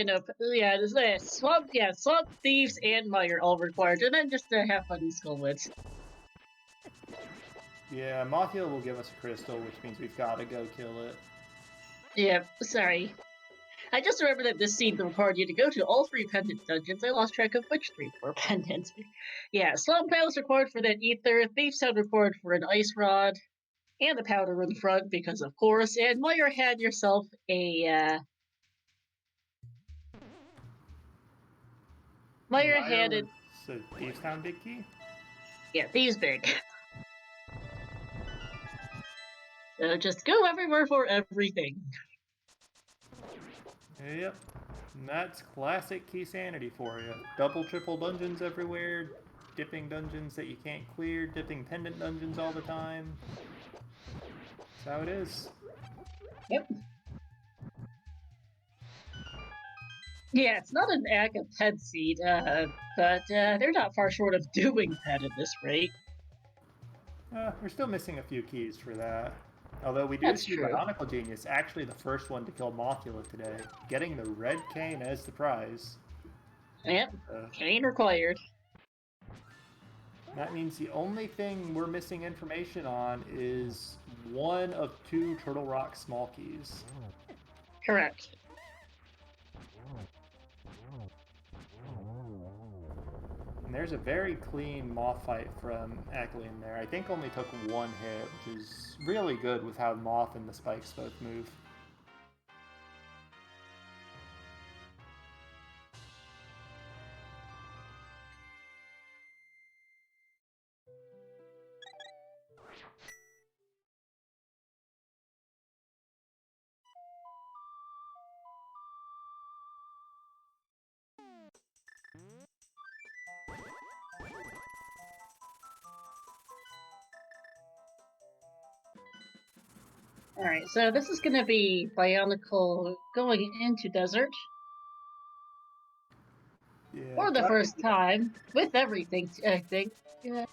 Swamp Thieves and Mire all required, and then just to have fun in Skullwoods. Yeah, Mothia will give us a crystal, which means we've got to go kill it. Yeah, sorry. I just remember that this scene required you to go to all 3 pendant dungeons. I lost track of which 3 were pendants. Yeah, Slump Palace required for that ether, Thieves Town required for an ice rod, and the powder in the front, because of course, and Mire had yourself a, Mire had it. So, Thieves Town Big Key? Yeah, Thieves Big. So just go everywhere for everything. Yep. And that's classic Key Sanity for you. Double, triple dungeons everywhere, dipping dungeons that you can't clear, dipping pendant dungeons all the time. That's how it is. Yep. Yeah, it's not an Aga pet seed, but they're not far short of doing that at this rate. We're still missing a few keys for that. Although we do That's see true. Bioniclegenius actually the first one to kill Mothula today, getting the red cane as the prize. Yep, cane required. That means the only thing we're missing information on is one of 2 Turtle Rock small keys. Correct. And there's a very clean Moth fight from Akaelyne there. I think only took 1 hit, which is really good with how Moth and the Spikes both move. Alright, so this is going to be Bionicle going into Desert. Yeah, For the first time, with everything, I think. Yeah,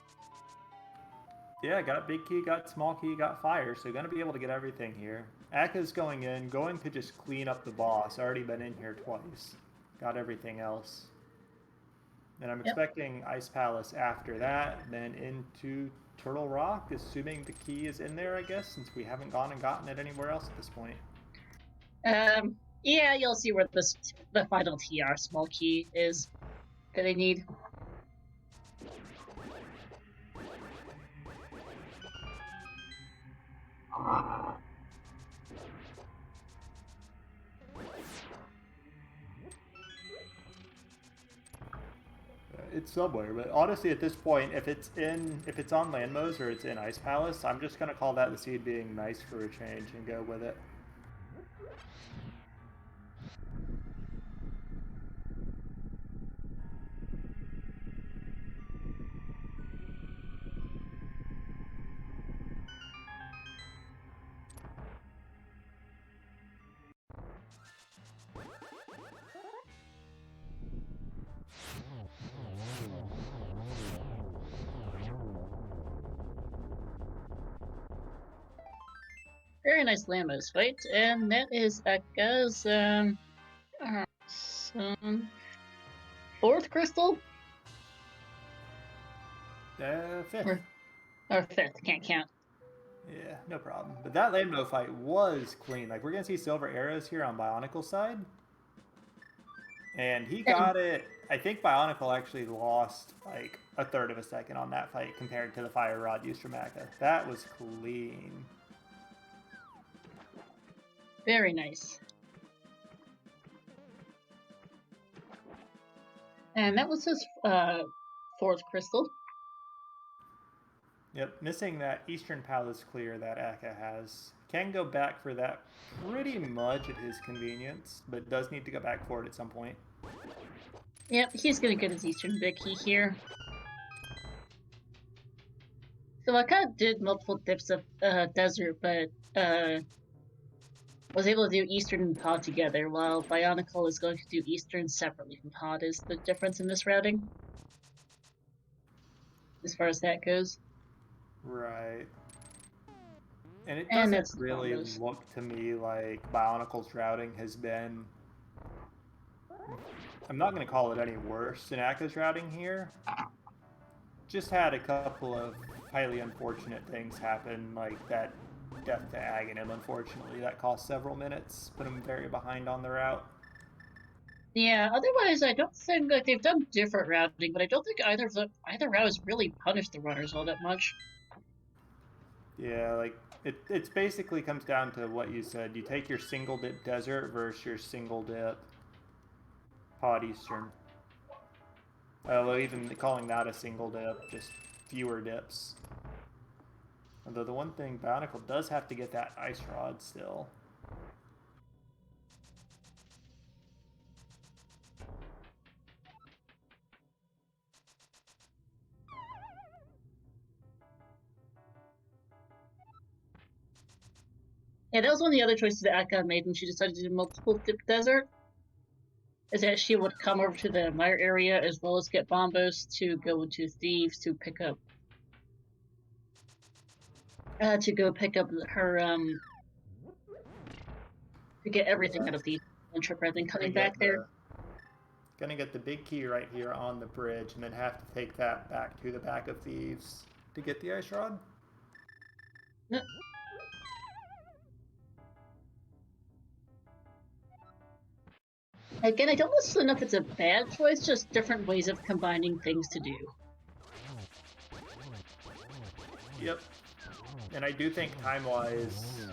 got big key, got small key, got fire, so gonna be able to get everything here. Aka's going in, going to just clean up the boss. Already been in here twice. Got everything else. And I'm expecting Ice Palace after that, then into Turtle Rock, assuming the key is in there, I guess, since we haven't gone and gotten it anywhere else at this point. Yeah, you'll see where the final TR small key is that I need. It's somewhere, but honestly, at this point, if it's on Landmos or it's in Ice Palace, I'm just gonna call that the seed being nice for a change and go with it. Very nice Lamos fight, and that is Aka's 4th crystal? 5th. Or 5th, can't count. Yeah, no problem. But that Landmo fight was clean. Like, we're gonna see silver arrows here on Bionicle's side. And he got it. I think Bionicle actually lost like a third of a second on that fight compared to the fire rod used from Aka. That was clean. Very nice. And that was his 4th crystal. Yep, missing that Eastern Palace clear that Akka has. Can go back for that pretty much at his convenience, but does need to go back for it at some point. Yep, he's gonna get his Eastern big key here. So I kind of did multiple dips of desert, but was able to do Eastern and Pod together, while Bionicle is going to do Eastern separately from Pod. Is the difference in this routing, as far as that goes? Right. And it And doesn't that's the really combos. look to me like Bionicle's routing has been. I'm not going to call it any worse than Akka's routing here. Just had a couple of highly unfortunate things happen, like that death to Aghanim, unfortunately. That cost several minutes, put him very behind on the route. Yeah. Otherwise, I don't think like they've done different routing, but I don't think either route has really punished the runners all that much. Yeah, like it's basically comes down to what you said. You take your single dip desert versus your single dip pod eastern. Although even calling that a single dip, just fewer dips. Although the one thing Bionicle does have to get that ice rod still. Yeah, that was one of the other choices that Akka made when she decided to do multiple dip desert. Is that she would come over to the Mire area as well as get Bombos to go into Thieves to pick up her to get everything out of the trip rather than coming back there. Gonna get the big key right here on the bridge, and then have to take that back to the back of Thieves to get the ice rod. No. Again, I don't necessarily know if it's a bad choice, just different ways of combining things to do. Yep. And I do think time-wise,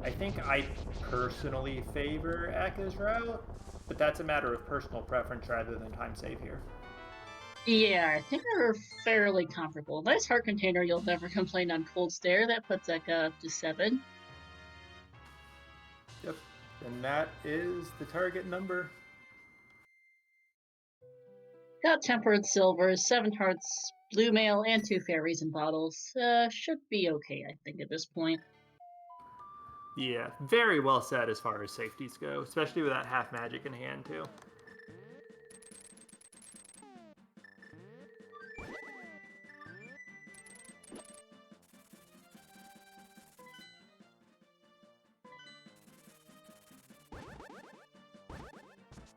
I think I personally favor Akka's route, but that's a matter of personal preference rather than time save here. Yeah, I think they're fairly comparable. Nice heart container, you'll never complain on Cold Stare. That puts Ekka up to 7. Yep. And that is the target number. Got Tempered Silver, 7 hearts, Blue Mail, and 2 fairies in bottles. Should be okay, I think, at this point. Yeah, very well set as far as safeties go, especially with that half magic in hand, too.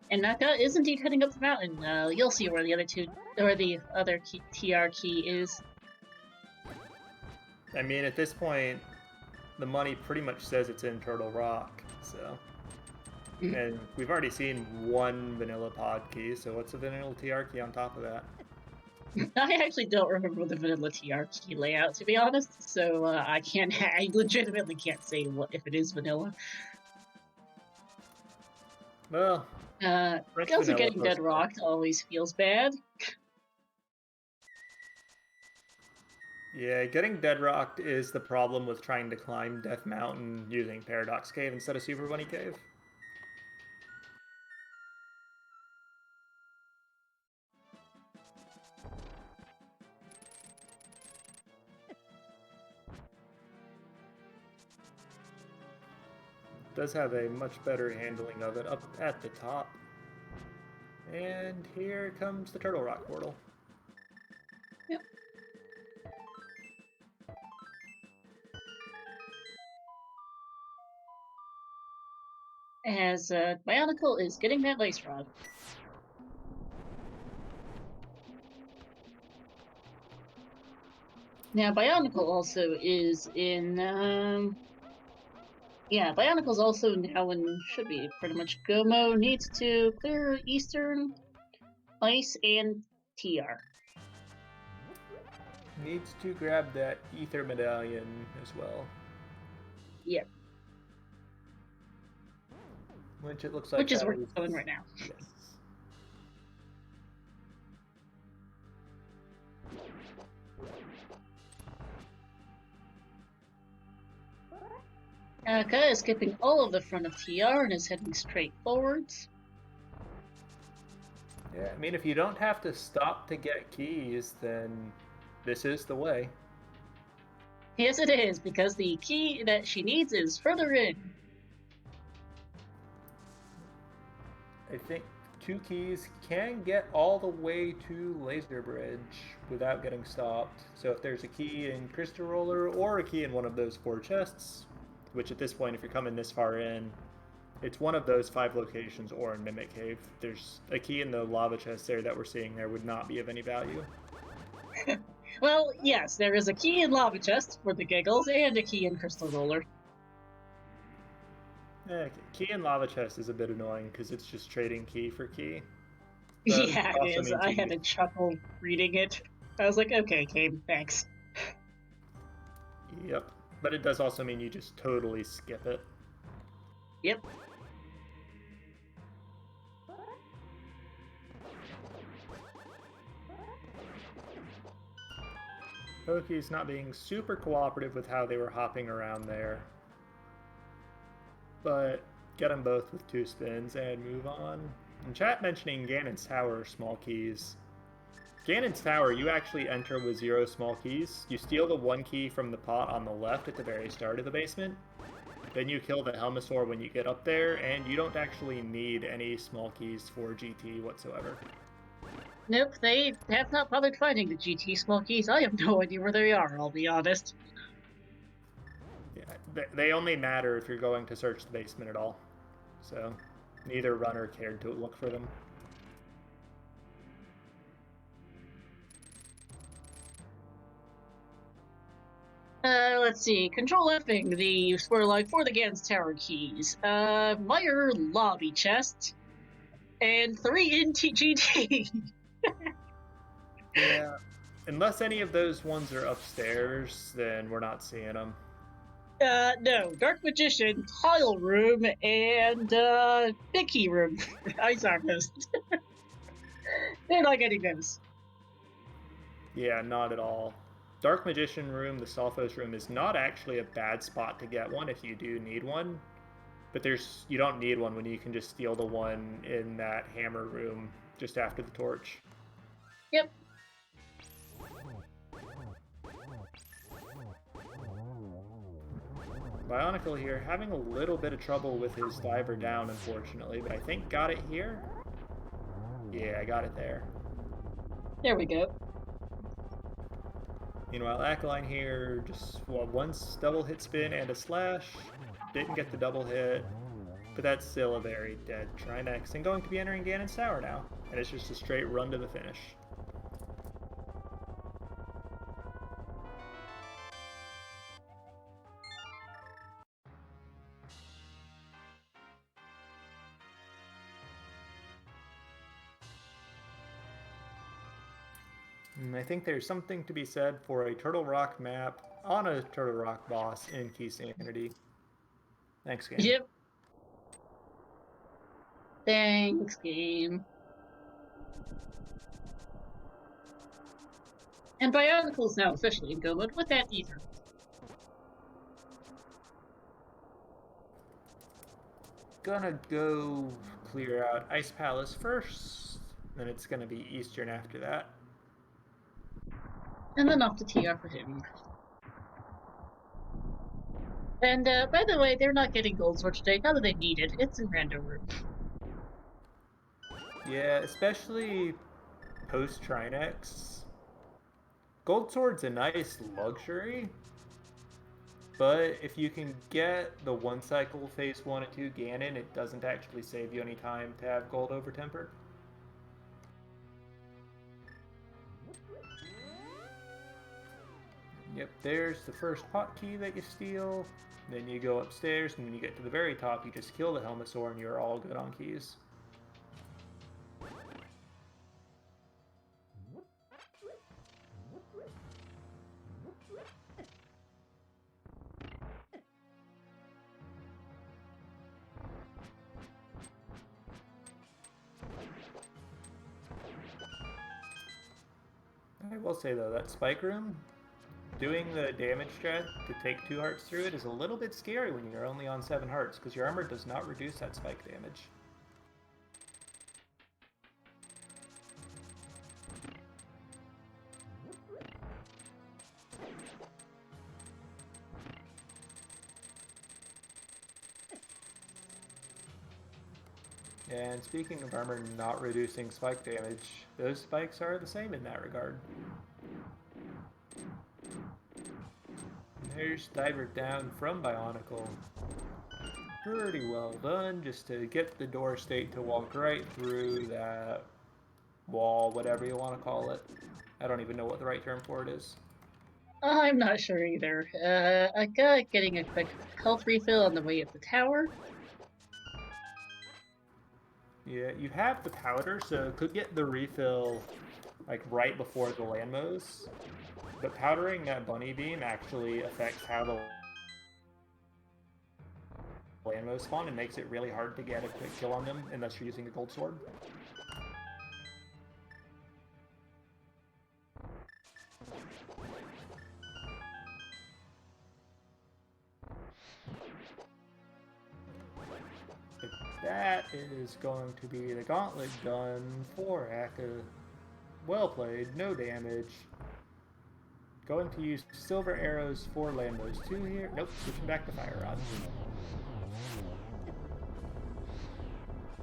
And Naka is indeed heading up the mountain. You'll see where the other TR key is. I mean, at this point, the money pretty much says it's in Turtle Rock, so. And we've already seen one vanilla pod key, so what's a vanilla TR key on top of that? I actually don't remember the vanilla TR key layout, to be honest, so I legitimately can't say what if it is vanilla. Well, also getting dead rocked always feels bad. Yeah, getting dead rocked is the problem with trying to climb Death Mountain using Paradox Cave instead of Super Bunny Cave. Does have a much better handling of it up at the top. And here comes the Turtle Rock portal. Yep. As Bionicle is getting that lace rod. Now, Bionicle also is in, yeah, Bionicle's also now in, should be pretty much go mode, needs to clear Eastern, Ice, and TR. Needs to grab that Ether Medallion as well. Yep. Which it looks like Which is where it's going right now. Yes. Kai is skipping all of the front of TR and is heading straight forwards. Yeah, I mean, if you don't have to stop to get keys, then this is the way. Yes, it is, because the key that she needs is further in. I think 2 keys can get all the way to Laser Bridge without getting stopped. So if there's a key in Crystal Roller or a key in one of those 4 chests, which at this point, if you're coming this far in, it's one of those 5 locations or in Mimic Cave. There's a key in the lava chest there that we're seeing there would not be of any value. Well, yes, there is a key in Lava Chest for the giggles and a key in Crystal Roller. Key in lava chest is a bit annoying because it's just trading key for key. But Yeah, it is. I had a chuckle reading it. I was like, okay, Gabe, thanks. Yep. But it does also mean you just totally skip it. Yep. Poki's not being super cooperative with how they were hopping around there. But get them both with 2 spins and move on. In chat mentioning Ganon's Tower small keys. Ganon's Tower, you actually enter with 0 small keys. You steal the 1 key from the pot on the left at the very start of the basement. Then you kill the Helmosaur when you get up there, and you don't actually need any small keys for GT whatsoever. Nope, they have not bothered finding the GT small keys. I have no idea where they are, I'll be honest. Yeah, they only matter if you're going to search the basement at all. So, neither runner cared to look for them. Let's see. Control Fing the Swirlite for the Gans Tower keys. Meyer Lobby Chest. And 3 in TGT. Yeah, unless any of those ones are upstairs, then we're not seeing them. No. Dark Magician, Tile Room, and, Big Key Room. Ice Harvest. They're not getting those. Yeah, not at all. Dark Magician room, the Sophos room, is not actually a bad spot to get one if you do need one. But you don't need one when you can just steal the one in that hammer room just after the torch. Yep. Bionicle here, having a little bit of trouble with his diver down, unfortunately, but I think got it here. Yeah, I got it there. There we go. Meanwhile, Akaelyne here, just once double hit spin and a slash. Didn't get the double hit, but that's still a very dead Trinex, and going to be entering Ganon's Tower now. And it's just a straight run to the finish. And I think there's something to be said for a Turtle Rock map on a Turtle Rock boss in Key Sanity. Thanks, game. Yep. Thanks, game. And Bionicle's now officially in go mode with that ether. Gonna go clear out Ice Palace first, then it's gonna be Eastern after that. And then off to TR for him. And by the way, they're not getting Gold Sword today. Not that they need it. It's in random room. Yeah, especially post Trinex. Gold Sword's a nice luxury, but if you can get the 1 cycle phase 1 and 2 Ganon, it doesn't actually save you any time to have gold over tempered. Yep, there's the first pot key that you steal. Then you go upstairs, and when you get to the very top, you just kill the Helmosaur, and you're all good on keys. I will say though, that spike room, doing the damage strat to take 2 hearts through it is a little bit scary when you're only on 7 hearts, because your armor does not reduce that spike damage. And speaking of armor not reducing spike damage, those spikes are the same in that regard. There's diver down from Bionicle. Pretty well done, just to get the door state to walk right through that wall, whatever you want to call it. I don't even know what the right term for it is. I'm not sure either. I got getting a quick health refill on the way up the tower. Yeah, you have the powder, so could get the refill like right before the land mows. But powdering that bunny beam actually affects how the land mows spawn and makes it really hard to get a quick kill on them unless you're using a gold sword. But that is going to be the gauntlet done for Aka. Well played, no damage. Going to use silver arrows for Lambos 2 here. Nope, switching back to Fire Rod.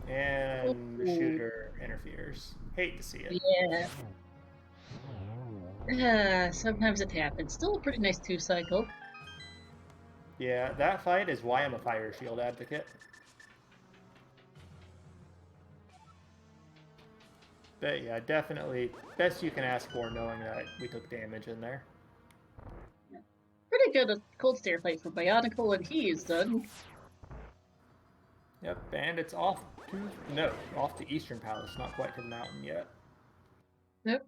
And the shooter interferes. Hate to see it. Yeah. Sometimes it happens. Still a pretty nice 2-cycle. Yeah, that fight is why I'm a Fire Shield advocate. But yeah, definitely best you can ask for knowing that we took damage in there. Pretty good cold stare fight for Bionicle, and he is done. Yep, and it's off to Eastern Palace, not quite to the mountain yet. Yep.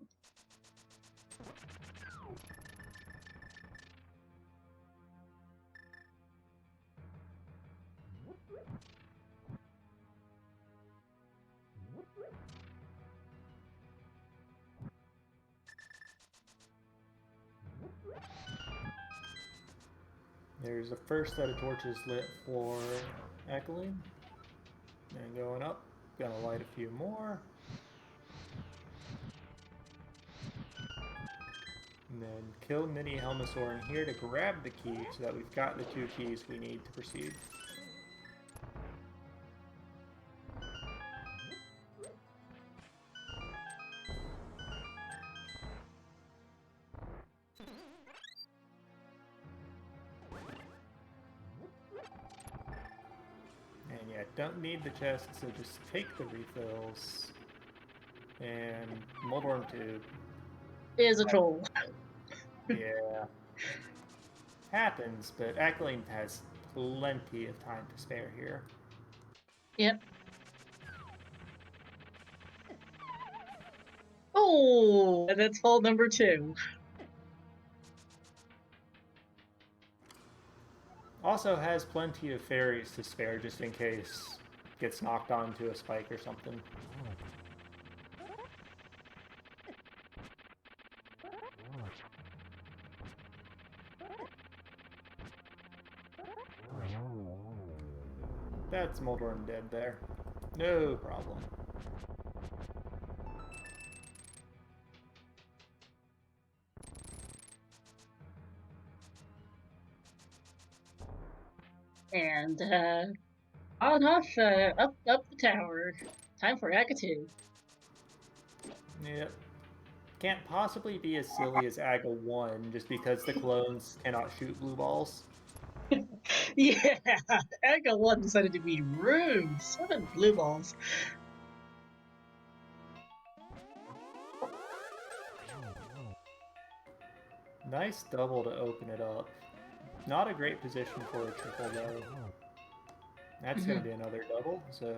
There's the first set of torches lit for Akaelyne. And going up, gonna light a few more. And then kill Mini Helmasaur in here to grab the key so that we've got the 2 keys we need to proceed. And yeah, don't need the chest, so just take the refills. And Moldworm 2. Is a troll. Yeah. Happens, but Akaelyne has plenty of time to spare here. Yep. Oh, and that's fall number 2. Also has plenty of fairies to spare just in case it gets knocked onto a spike or something. That's Moldworm dead there. No problem. And on off, up the tower. Time for Aga 2. Yep. Can't possibly be as silly as Aga 1 just because the clones cannot shoot blue balls. Yeah, Aga 1 decided to be rude. 7 blue balls. Nice double to open it up. Not a great position for a triple though. That's going to be another double, so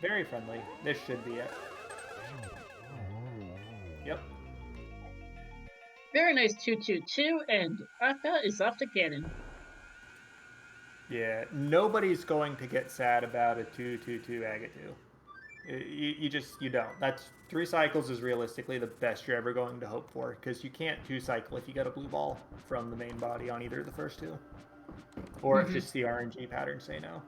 very friendly. This should be it. Yep. Very nice 2-2-2, and Aka is off to cannon. Yeah, nobody's going to get sad about a 2-2-2 Agatu. You don't. That's 3 cycles is realistically the best you're ever going to hope for, because you can't 2-cycle if you get a blue ball from the main body on either of the first 2. Or if just the RNG patterns say no.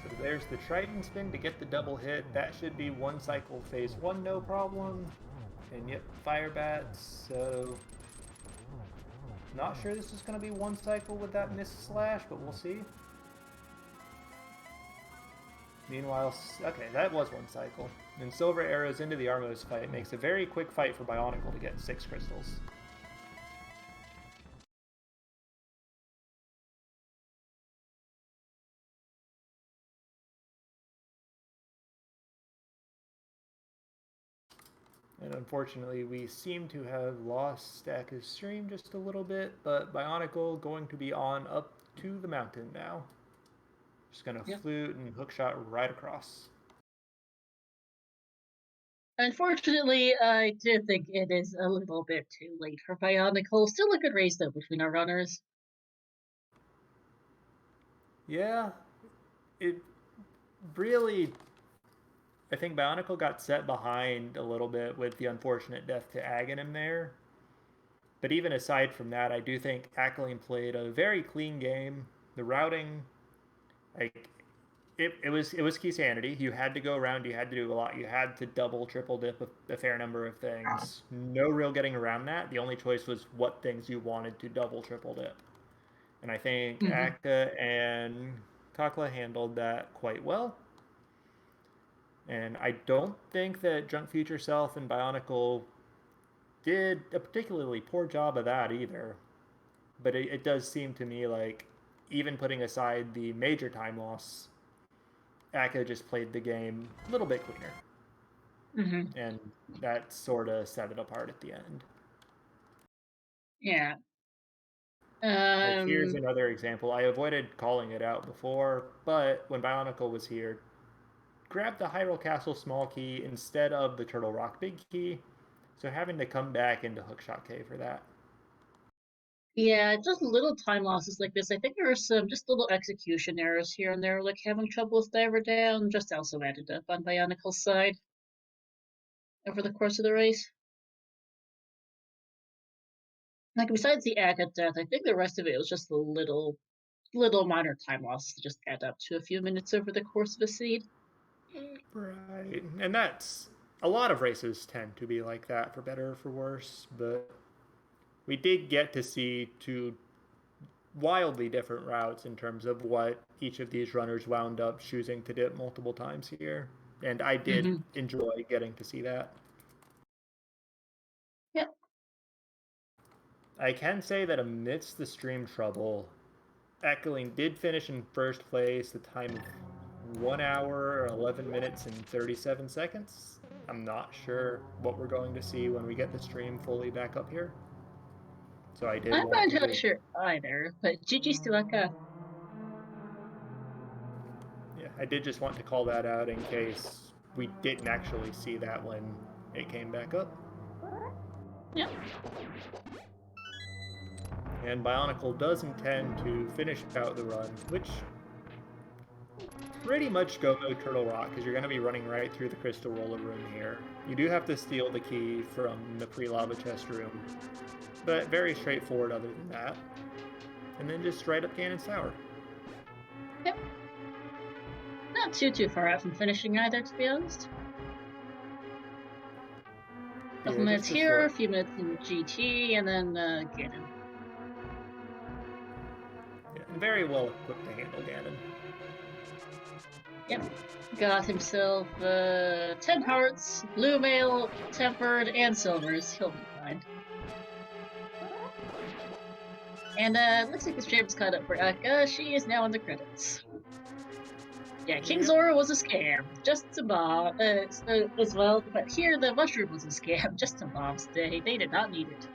So there's the Trident spin to get the double hit. That should be 1 cycle phase 1, no problem. And yep, fire bats. So not sure this is going to be 1 cycle with that miss slash, but we'll see. Meanwhile, okay, that was 1 cycle. And Silver arrows into the Armos fight makes a very quick fight for Bionicle to get 6 crystals. And unfortunately, we seem to have lost Stacker's stream just a little bit, but Bionicle going to be on up to the mountain now. Just going to flute and hookshot right across. Unfortunately, I do think it is a little bit too late for Bionicle. Still a good race, though, between our runners. Yeah, it really... I think Bionicle got set behind a little bit with the unfortunate death to Aghanim there. But even aside from that, I do think Akaelyne played a very clean game. The routing, like, it was key sanity. You had to go around. You had to do a lot. You had to double, triple dip a fair number of things. No real getting around that. The only choice was what things you wanted to double, triple dip. And I think Akka and Kakla handled that quite well. And I don't think that Drunk Future Self and Bionicle did a particularly poor job of that either. But it does seem to me like, even putting aside the major time loss, Akka just played the game a little bit cleaner. And that sort of set it apart at the end. Yeah. Like, here's another example. I avoided calling it out before, but when Bionicle was here, grabbed the Hyrule Castle small key instead of the Turtle Rock big key, so having to come back into Hookshot K for that. Yeah, just little time losses like this. I think there were some just little execution errors here and there, like having trouble with Diver Down, just also added up on Bionicle's side over the course of the race. Like, besides the Aga death, I think the rest of it was just a little minor time losses to just add up to a few minutes over the course of a seed. Right. And that's... a lot of races tend to be like that, for better or for worse, but we did get to see 2 wildly different routes in terms of what each of these runners wound up choosing to dip multiple times here. And I did enjoy getting to see that. Yep. I can say that amidst the stream trouble, Akaelyne did finish in first place, the time of 1 hour, 11 minutes, and 37 seconds. I'm not sure what we're going to see when we get the stream fully back up here. So I did I'm not entirely sure either, but GG's to Akka. Yeah, I did just want to call that out in case we didn't actually see that when it came back up. Yep. And Bionicle does intend to finish out the run, which pretty much go no Turtle Rock, because you're going to be running right through the Crystal Roller room here. You do have to steal the key from the pre-lava chest room, but very straightforward other than that. And then just right up Ganon Tower. Yep. Not too far out from finishing either, to be honest. A couple minutes here, a few minutes in GT, and then Ganon. Yeah, and very well equipped to handle Ganon. Yep. Got himself 10 hearts, blue mail, tempered, and silvers. He'll be fine. And looks like the stream's caught up for Akka. She is now in the credits. Yeah, King Zora was a scam, just to Bob as well. But here, the mushroom was a scam, just to Bob's day. They did not need it.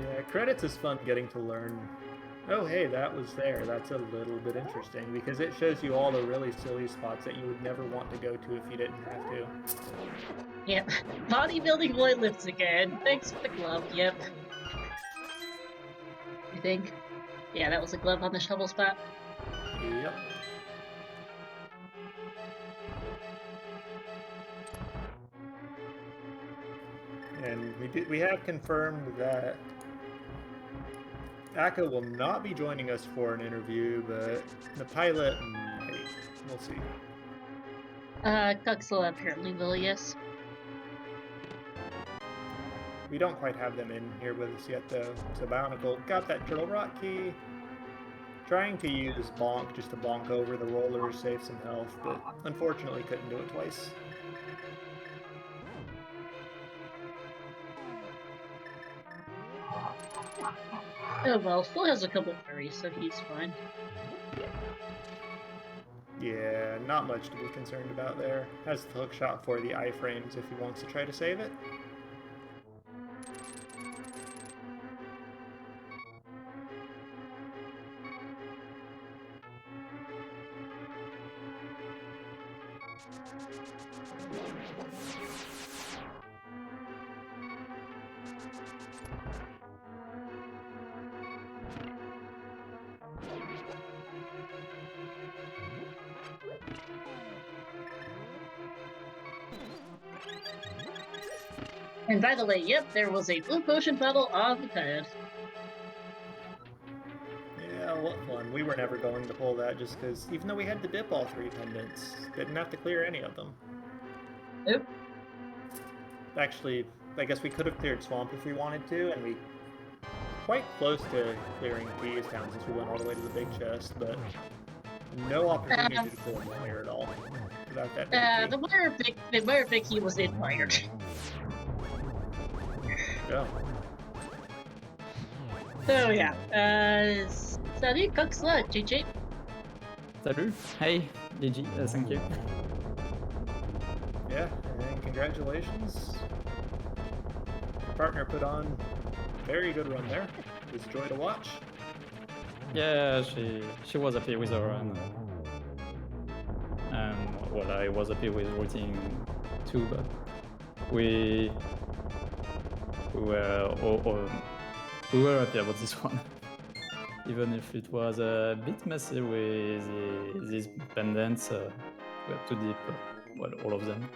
Yeah, credits is fun getting to learn Oh, hey, that was there. That's a little bit interesting because it shows you all the really silly spots that you would never want to go to if you didn't have to. Yep. Bodybuilding weightlifts again. Thanks for the glove. Yep. I think. Yeah, that was a glove on the shovel spot. Yep. And we have confirmed that Aka will not be joining us for an interview, but the pilot might. We'll see. Cuxel apparently will, yes. We don't quite have them in here with us yet, though. So Bionicle got that Turtle Rock key. Trying to use Bonk just to bonk over the roller, save some health, but unfortunately couldn't do it twice. Oh well, Phil has a couple fairies, so he's fine. Yeah, not much to be concerned about there. Has the hook shot for the iframes if he wants to try to save it. And by the way, yep, there was a blue potion bottle on the pad. Yeah, what fun. We were never going to pull that just because, even though we had to dip all 3 pendants, didn't have to clear any of them. Nope. Actually, I guess we could have cleared Swamp if we wanted to, and we quite close to clearing Peas Town since we went all the way to the big chest, but no opportunity to pull Moyer at all without that big The Meyer Vicky was admired. Yeah. So yeah, salut Cuxla, GG. Salut. Hey, GG. Thank you. Yeah, and congratulations. Your partner put on a very good run there. It was a joy to watch. Yeah, she was happy with her run. Well, I was happy with routing too, but we were happy about this one. Even if it was a bit messy with these pendants, we had too deep. Well, all of them.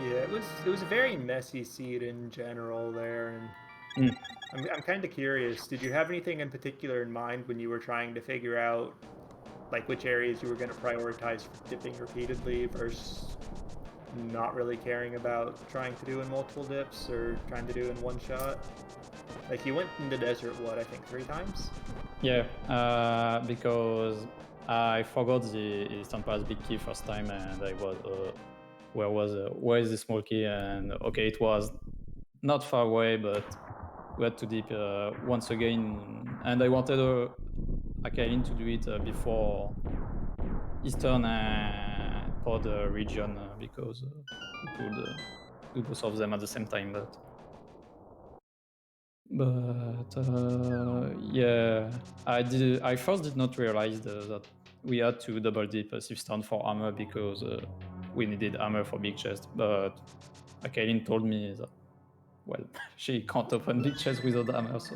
Yeah, it was a very messy seed in general there, and I'm kind of curious. Did you have anything in particular in mind when you were trying to figure out like which areas you were going to prioritize for dipping repeatedly versus not really caring about trying to do in multiple dips or trying to do in one shot? Like you went in the desert, what, I think 3 times? Yeah, because I forgot the Eastern Pass big key first time, and I was where is the small key? And okay, it was not far away, but we had to dip once again, and I wanted Akaelyne to do it before Eastern Pod region because we could do both of them at the same time, but yeah, I first did not realize that we had to double dip Sifstone for armor because we needed armor for big chest. But Akaelyne told me that, well, she can't open big chest without armor, so.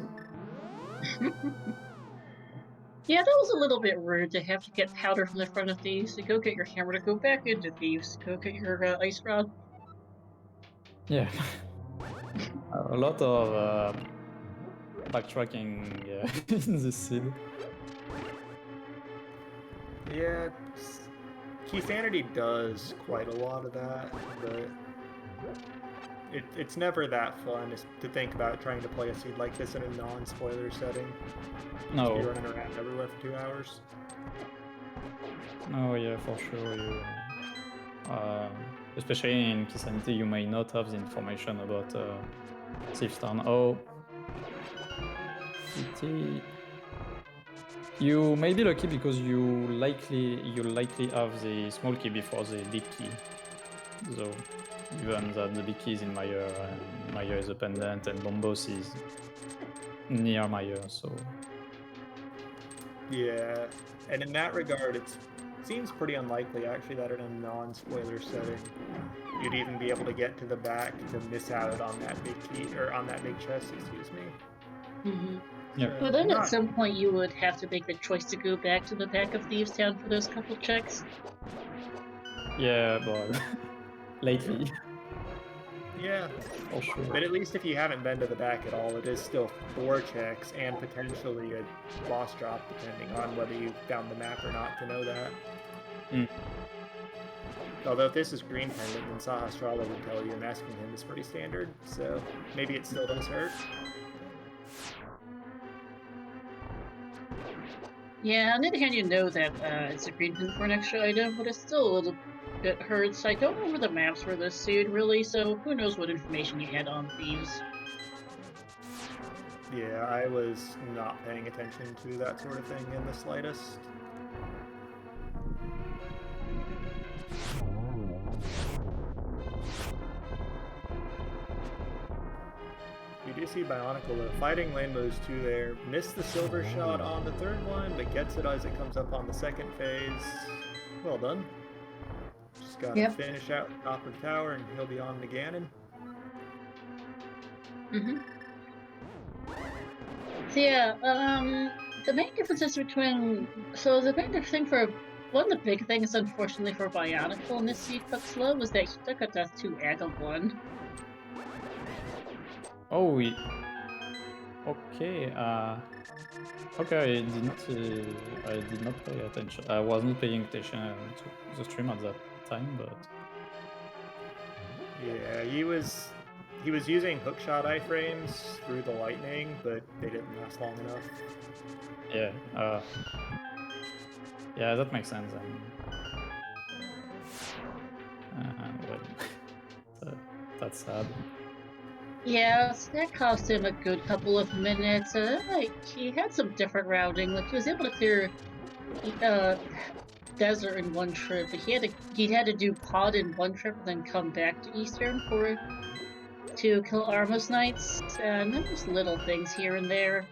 Yeah, that was a little bit rude to have to get powder from the front of thieves, to go get your hammer, to go back into thieves, to go get your ice rod. Yeah. A lot of backtracking in this seed. Yeah, Keysanity does quite a lot of that, but it's never that fun to think about trying to play a seed like this in a non-spoiler setting. No. Just be running around everywhere for 2 hours. Oh yeah, for sure. Especially in Keysanity, you may not have the information about Sifstone. Oh, you may be lucky because you likely have the small key before the big key. So even that the big key is in Meyer and Meyer is a pendant and Bombos is near Meyer, so Yeah, and in that regard, it seems pretty unlikely actually that in a non-spoiler setting, you'd even be able to get to the back to miss out on that big key or on that big chest. Excuse me. Mm-hmm. Yeah. But then not- at some point you would have to make the choice to go back to the back of Thieves Town for those couple checks. Yeah, but lately, Yeah, for sure. but at least if you haven't been to the back at all, it is still 4 checks and potentially a boss drop, depending on whether you found the map or not to know that. Mm. Although if this is Green Pendant, then Sahasrara would tell you, and asking him is pretty standard, so maybe it still does hurt. Yeah, on the other hand, you know that it's a green pin for an extra item, but it's still a little bit hurts. I don't remember the maps for this suit, really, so who knows what information you had on Thieves. Yeah, I was not paying attention to that sort of thing in the slightest. You do see Bionicle fighting Rainbows 2 there. Missed the silver shot on the third one, but gets it as it comes up on the second phase. Well done. Just gotta finish out top of the tower and he'll be on to Ganon. Mm-hmm. So yeah, the main differences between... So the main thing for... One of the big things, unfortunately, for Bionicle in this seed Cuxla was that he took a death to Aga 1. Oh, we. Okay. Okay. I did not pay attention. I was not paying attention to the stream at that time, but. Yeah, he was using hookshot iframes through the lightning, but they didn't last long enough. Yeah. Yeah, that makes sense. Well, that's sad. Yeah, so that cost him a good couple of minutes. Like, he had some different routing. Like, he was able to clear desert in one trip, but he had to do pod in one trip and then come back to Eastern to kill Armos Knights. And then just little things here and there.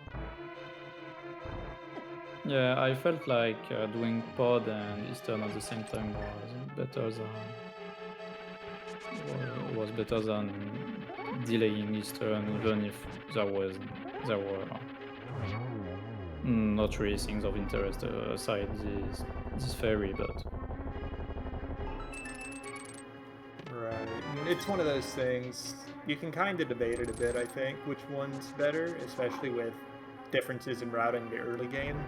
Yeah, I felt like doing pod and Eastern at the same time was better than delaying Eastern, even if there were not really things of interest aside this ferry, but Right. It's one of those things, you can kind of debate it a bit, I think, which one's better, especially with differences in routing the early game.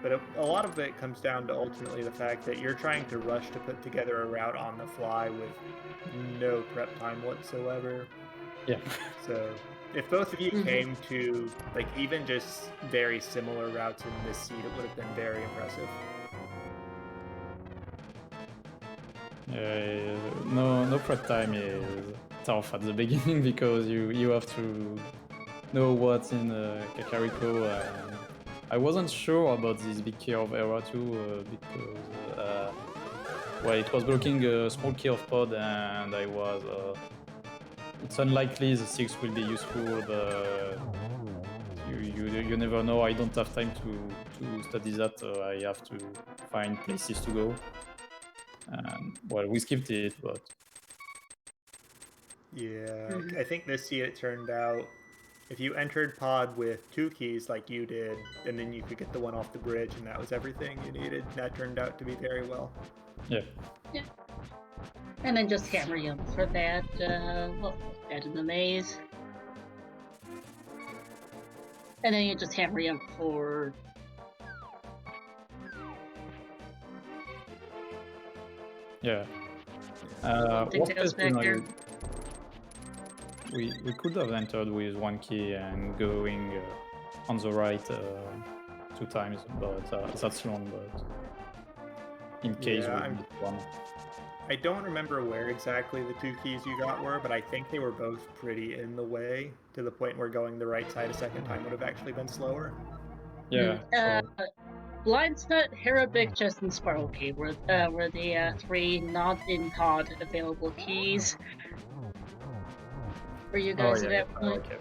But a lot of it comes down to ultimately the fact that you're trying to rush to put together a route on the fly with no prep time whatsoever. yeah. So if both of you came to like even just very similar routes in this seed, it would have been very impressive. No prep time is tough at the beginning because you have to know what's in Kakariko. And I wasn't sure about this big key of Era 2 because well, it was blocking a small key of pod, and I was. It's unlikely the 6 will be useful, but you never know. I don't have time to study that. I have to find places to go. Well, we skipped it, but yeah, I think this seed it turned out if you entered pod with 2 keys like you did, and then you could get the one off the bridge, and that was everything you needed. That turned out to be very well. yeah. And then just hammer him for that. Well, that in the maze. And then you just hammer him for... Yeah. Take us back there. We could have entered with 1 key and going on the right 2 times, but that's long. But in case we need one. I don't remember where exactly the 2 keys you got were, but I think they were both pretty in the way, to the point where going the right side a second time would have actually been slower. Yeah. Blind Nut, Hera Big Chest, and Sparrow Key were the 3 not in pod available keys for you guys at that point. Okay.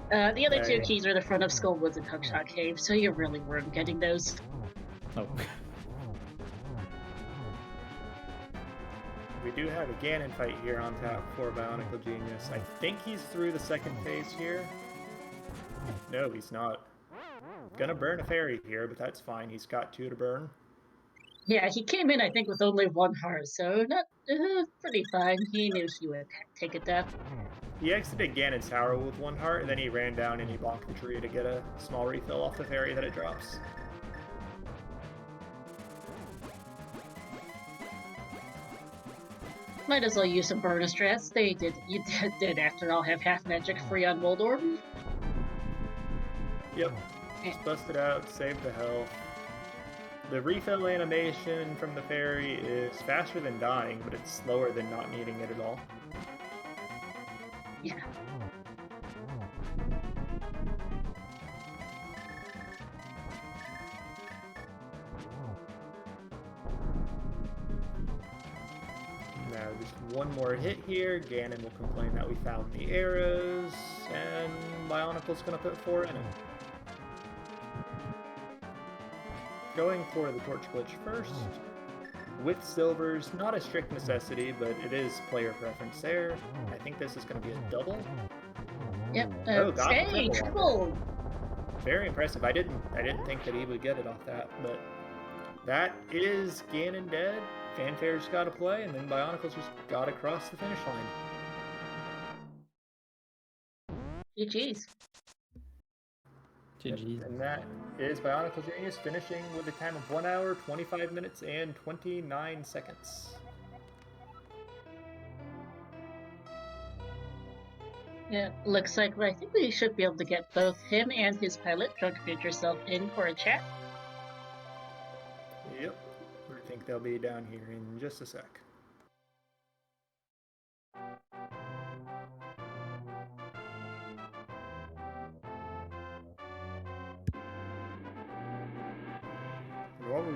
The other two Okay. keys are the front of Skullwoods and Hookshot Cave, so you really weren't getting those. Oh. We do have a Ganon fight here on tap for Bioniclegenius. I think he's through the second phase here. No, he's not. Gonna burn a fairy here, but that's fine. He's got 2 to burn. Yeah, he came in, I think, with only 1 heart, so not pretty fine. He knew he would take a death. He exited Ganon's tower with 1 heart, and then he ran down and he bonked the tree to get a small refill off the fairy that it drops. Might as well use some burner strats. You did after all have half magic free on Moldorf. Yep. Just busted out, saved the health. The refill animation from the fairy is faster than dying, but it's slower than not needing it at all. Yeah. Now, just 1 more hit here. Ganon will complain that we found the arrows, and Bionicle's gonna put 4 in it. Going for the torch glitch first. With silvers, not a strict necessity, but it is player preference there. I think this is going to be a double. Yep. Oh, got the Okay, triple. triple. Very impressive. I didn't think that he would get it off that, but that is Ganon dead. Fanfare's got to play, and then Bionicle's just got to cross the finish line. GG's. GG. And that is Bioniclegenius finishing with a time of 1 hour, 25 minutes, and 29 seconds. Yeah, looks like I think we should be able to get both him and his pilot, Drunk Future Self, in for a chat. Yep. I think they'll be down here in just a sec.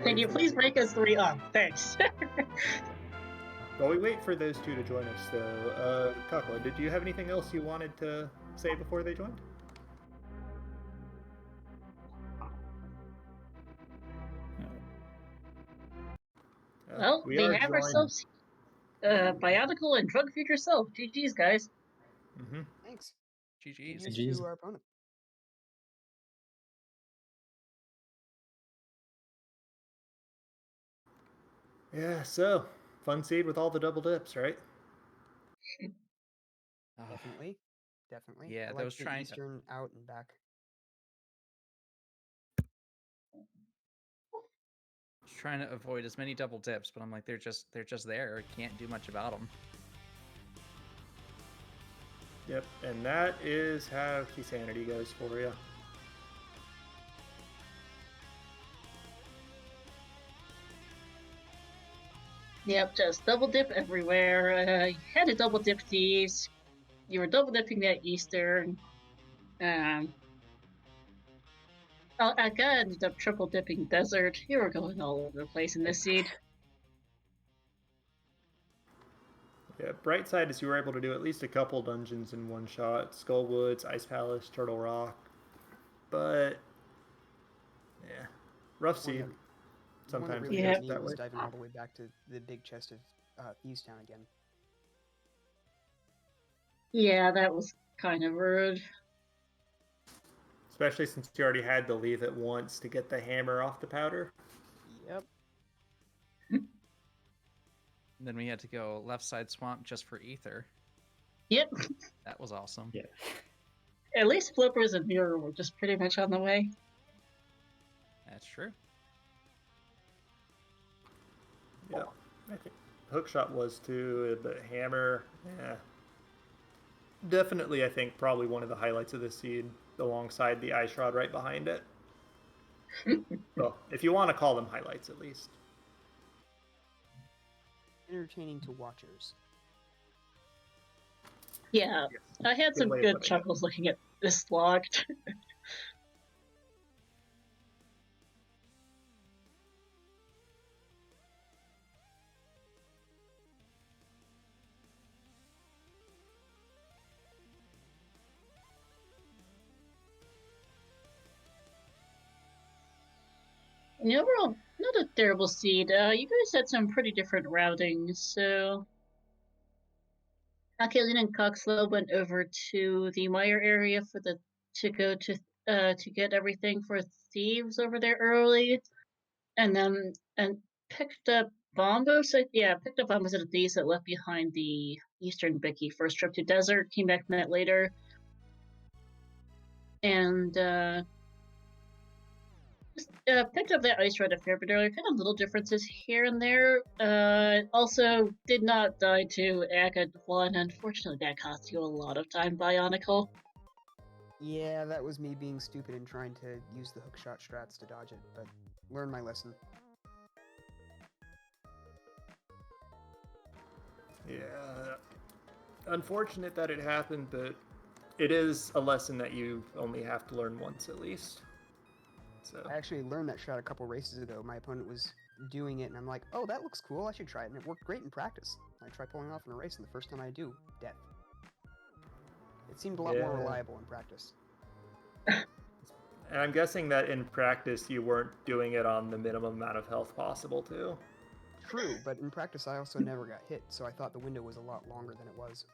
Can you please break us 3 up? Thanks. While we wait for those 2 to join us, though, Kakla, did you have anything else you wanted to say before they joined? Well, we have joined. ourselves Bionicle and Drunk Future Self. GG's, guys. Mm-hmm. Thanks. GG's. GG's. To our opponent. Yeah, so fun seed with all the double dips, right? Definitely. Definitely. Yeah, I like those the trying Eastern out and back. trying to avoid as many double dips, but I'm like they're just there. Can't do much about them. Yep, and that is how Sanity goes for you. Yep, just double dip everywhere. You had to double dip thieves. You were double dipping that Eastern. I ended up triple dipping desert. You were going all over the place in this seed. Yeah, bright side is you were able to do at least a couple dungeons in one shot. Skullwoods, Ice Palace, Turtle Rock. But, yeah, rough seed. The one that Sometimes really it hurt goes me that was way. diving all the way back to the big chest of Thieves Town again. Yeah, that was kind of rude. Especially since you already had to leave it once to get the hammer off the powder. Yep. And then we had to go left side swamp just for ether. Yep. That was awesome. Yeah. At least Flippers and Mirror were just pretty much on the way. That's true. Yeah, I think Hookshot was too, but Hammer, yeah. Definitely, I think, probably one of the highlights of this seed, alongside the Ice Rod right behind it. Well, if you want to call them highlights, at least. Entertaining to watchers. Yeah, I had some way of good putting it. chuckles looking at this log. Overall, not a terrible seed. You guys had some pretty different routings, so Akaelyne and Coxlow went over to the Meyer area to get everything for thieves over there early, and picked up bombos. Picked up bombos at these that left behind the Eastern Bicky. First trip to desert, came back from that later, and picked up that ice rod a fair bit earlier. Kind of little differences here and there. Also did not die to Aga 1. Unfortunately, that cost you a lot of time, Bionicle. Yeah, that was me being stupid and trying to use the hookshot strats to dodge it, but learn my lesson. Yeah. Unfortunate that it happened, but it is a lesson that you only have to learn once at least. So I actually learned that shot a couple races ago. My opponent was doing it, and I'm like, oh, that looks cool, I should try it, and it worked great in practice. I try pulling off in a race, and the first time I do, death. It seemed a lot more Yeah. reliable in practice. And I'm guessing that in practice you weren't doing it on the minimum amount of health possible too. True, but in practice I also never got hit, so I thought the window was a lot longer than it was.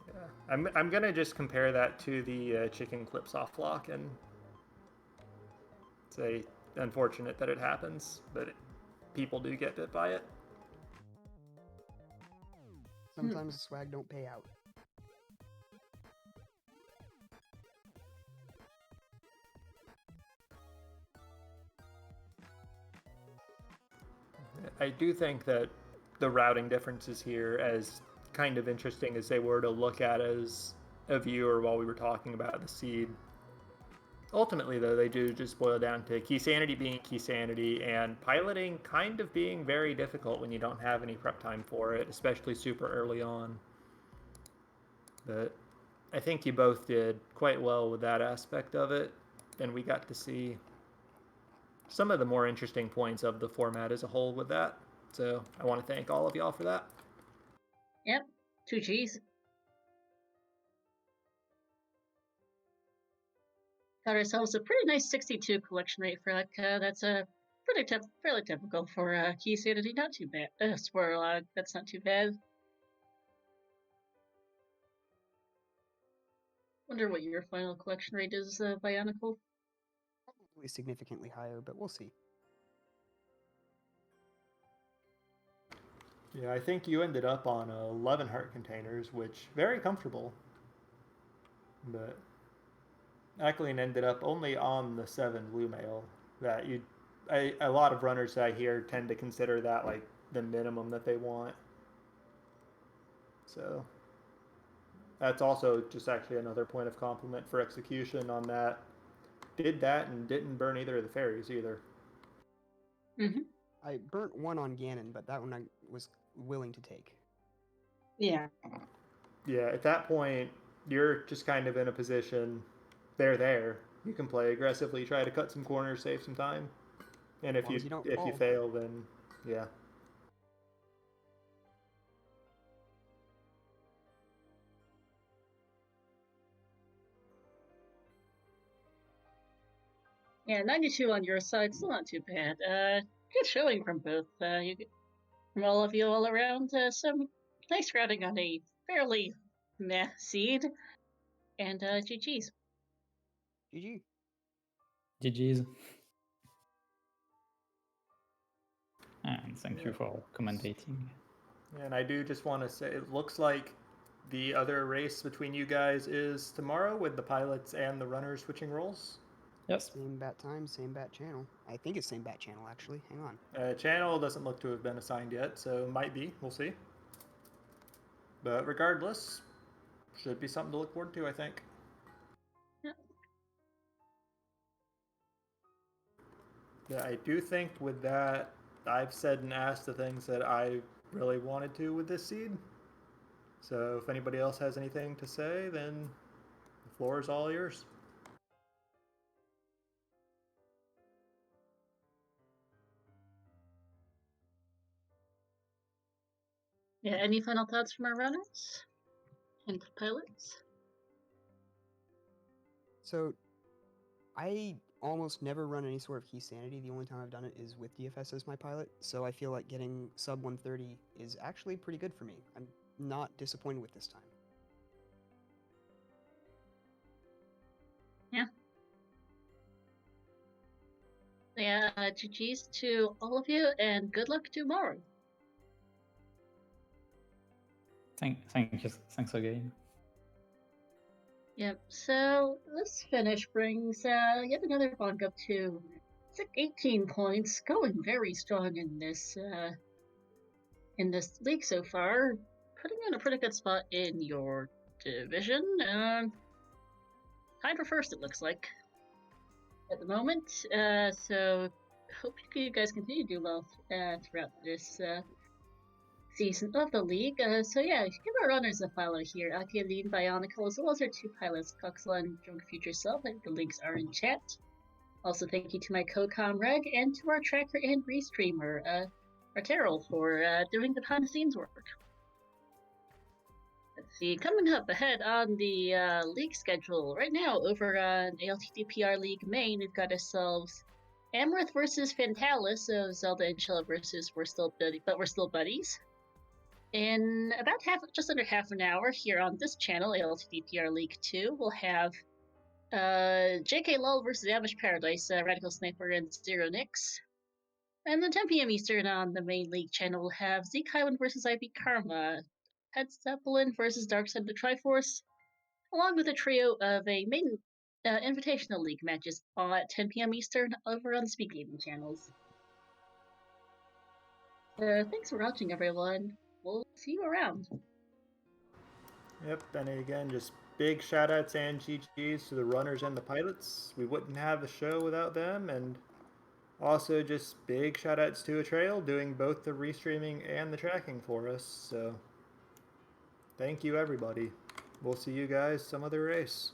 Yeah, I'm gonna just compare that to the chicken clips off block and say unfortunate that it happens, but people do get bit by it. Sometimes the swag don't pay out. I do think that the routing differences here, as kind of interesting as they were to look at as a viewer while we were talking about the seed, ultimately though they do just boil down to key sanity being key sanity and piloting kind of being very difficult when you don't have any prep time for it, especially super early on. But I think you both did quite well with that aspect of it, and we got to see some of the more interesting points of the format as a whole with that. So I want to thank all of y'all for that. Yep, 2 Gs. Got ourselves a pretty nice 62 collection rate for Akka. That's a fairly typical for key sanity. Not too bad. Swirlog, that's not too bad. Wonder what your final collection rate is, Bionicle. Probably significantly higher, but we'll see. Yeah, I think you ended up on 11 heart containers, which very comfortable. But Akaelyne ended up only on the 7 blue mail. That a lot of runners that I hear tend to consider that like the minimum that they want. So that's also just actually another point of compliment for execution on that. Did that and didn't burn either of the fairies either. Mm-hmm. I burnt one on Ganon, but that one I was willing to take. Yeah. Yeah, at that point, you're just kind of in a position. They're there. You can play aggressively, try to cut some corners, save some time. And if As long as you don't you fall. fail, then yeah. Yeah, 92 on your side, still not too bad. Good showing from both. From all of you all around. Some nice routing on a fairly meh seed. And GG's. GG. GG's. And thank you for commentating. And I do just want to say, it looks like the other race between you guys is tomorrow with the pilots and the runners switching roles. Yes. Same bat time, same bat channel. I think it's same bat channel, actually. Hang on. Channel doesn't look to have been assigned yet, so might be. We'll see. But regardless, should be something to look forward to, I think. Yep. Yeah, I do think with that, I've said and asked the things that I really wanted to with this seed. So if anybody else has anything to say, then the floor is all yours. Yeah, any final thoughts from our runners and pilots? So, I almost never run any sort of key sanity. The only time I've done it is with DFS as my pilot, so I feel like getting sub 130 is actually pretty good for me. I'm not disappointed with this time. Yeah, GG's to all of you, and good luck tomorrow. Thank you. Thanks again. Yep, so this finish brings yet another Bonk up to 18 points, going very strong in this league so far, putting you in a pretty good spot in your division. Tied for first, it looks like, at the moment. So hope you guys continue to do well throughout this season of the league. So yeah, give our runners a follow here. Akaelyne, Bioniclegenius, as well as our two pilots, Akaelyne and Drunk Future Self. I think the links are in chat. Also, thank you to my co-com Reg and to our tracker and restreamer, Arterol, for doing the behind-the-scenes work. Let's see, coming up ahead on the league schedule right now over on ALTTPR League Main, we've got ourselves Amaranth versus Fentalis, so Zelda and Chilla versus We're Still Buddies. In about just under half an hour here on this channel, ALTTPR League 2, we'll have JK Lull versus Amish Paradise, Radical Sniper and Zero Nix. And then 10 p.m. Eastern on the main league channel, we'll have Zeke Highwind versus IB Karma, Head Zeppelin versus Darkside the Triforce, along with a trio of a main Invitational League matches at 10 p.m. Eastern over on the Speed Gaming channels. Thanks for watching, everyone. We'll see you around. Yep, and again, just big shout outs and GGs to the runners and the pilots. We wouldn't have the show without them, and also just big shout outs to Atrail doing both the restreaming and the tracking for us. So thank you, everybody. We'll see you guys some other race.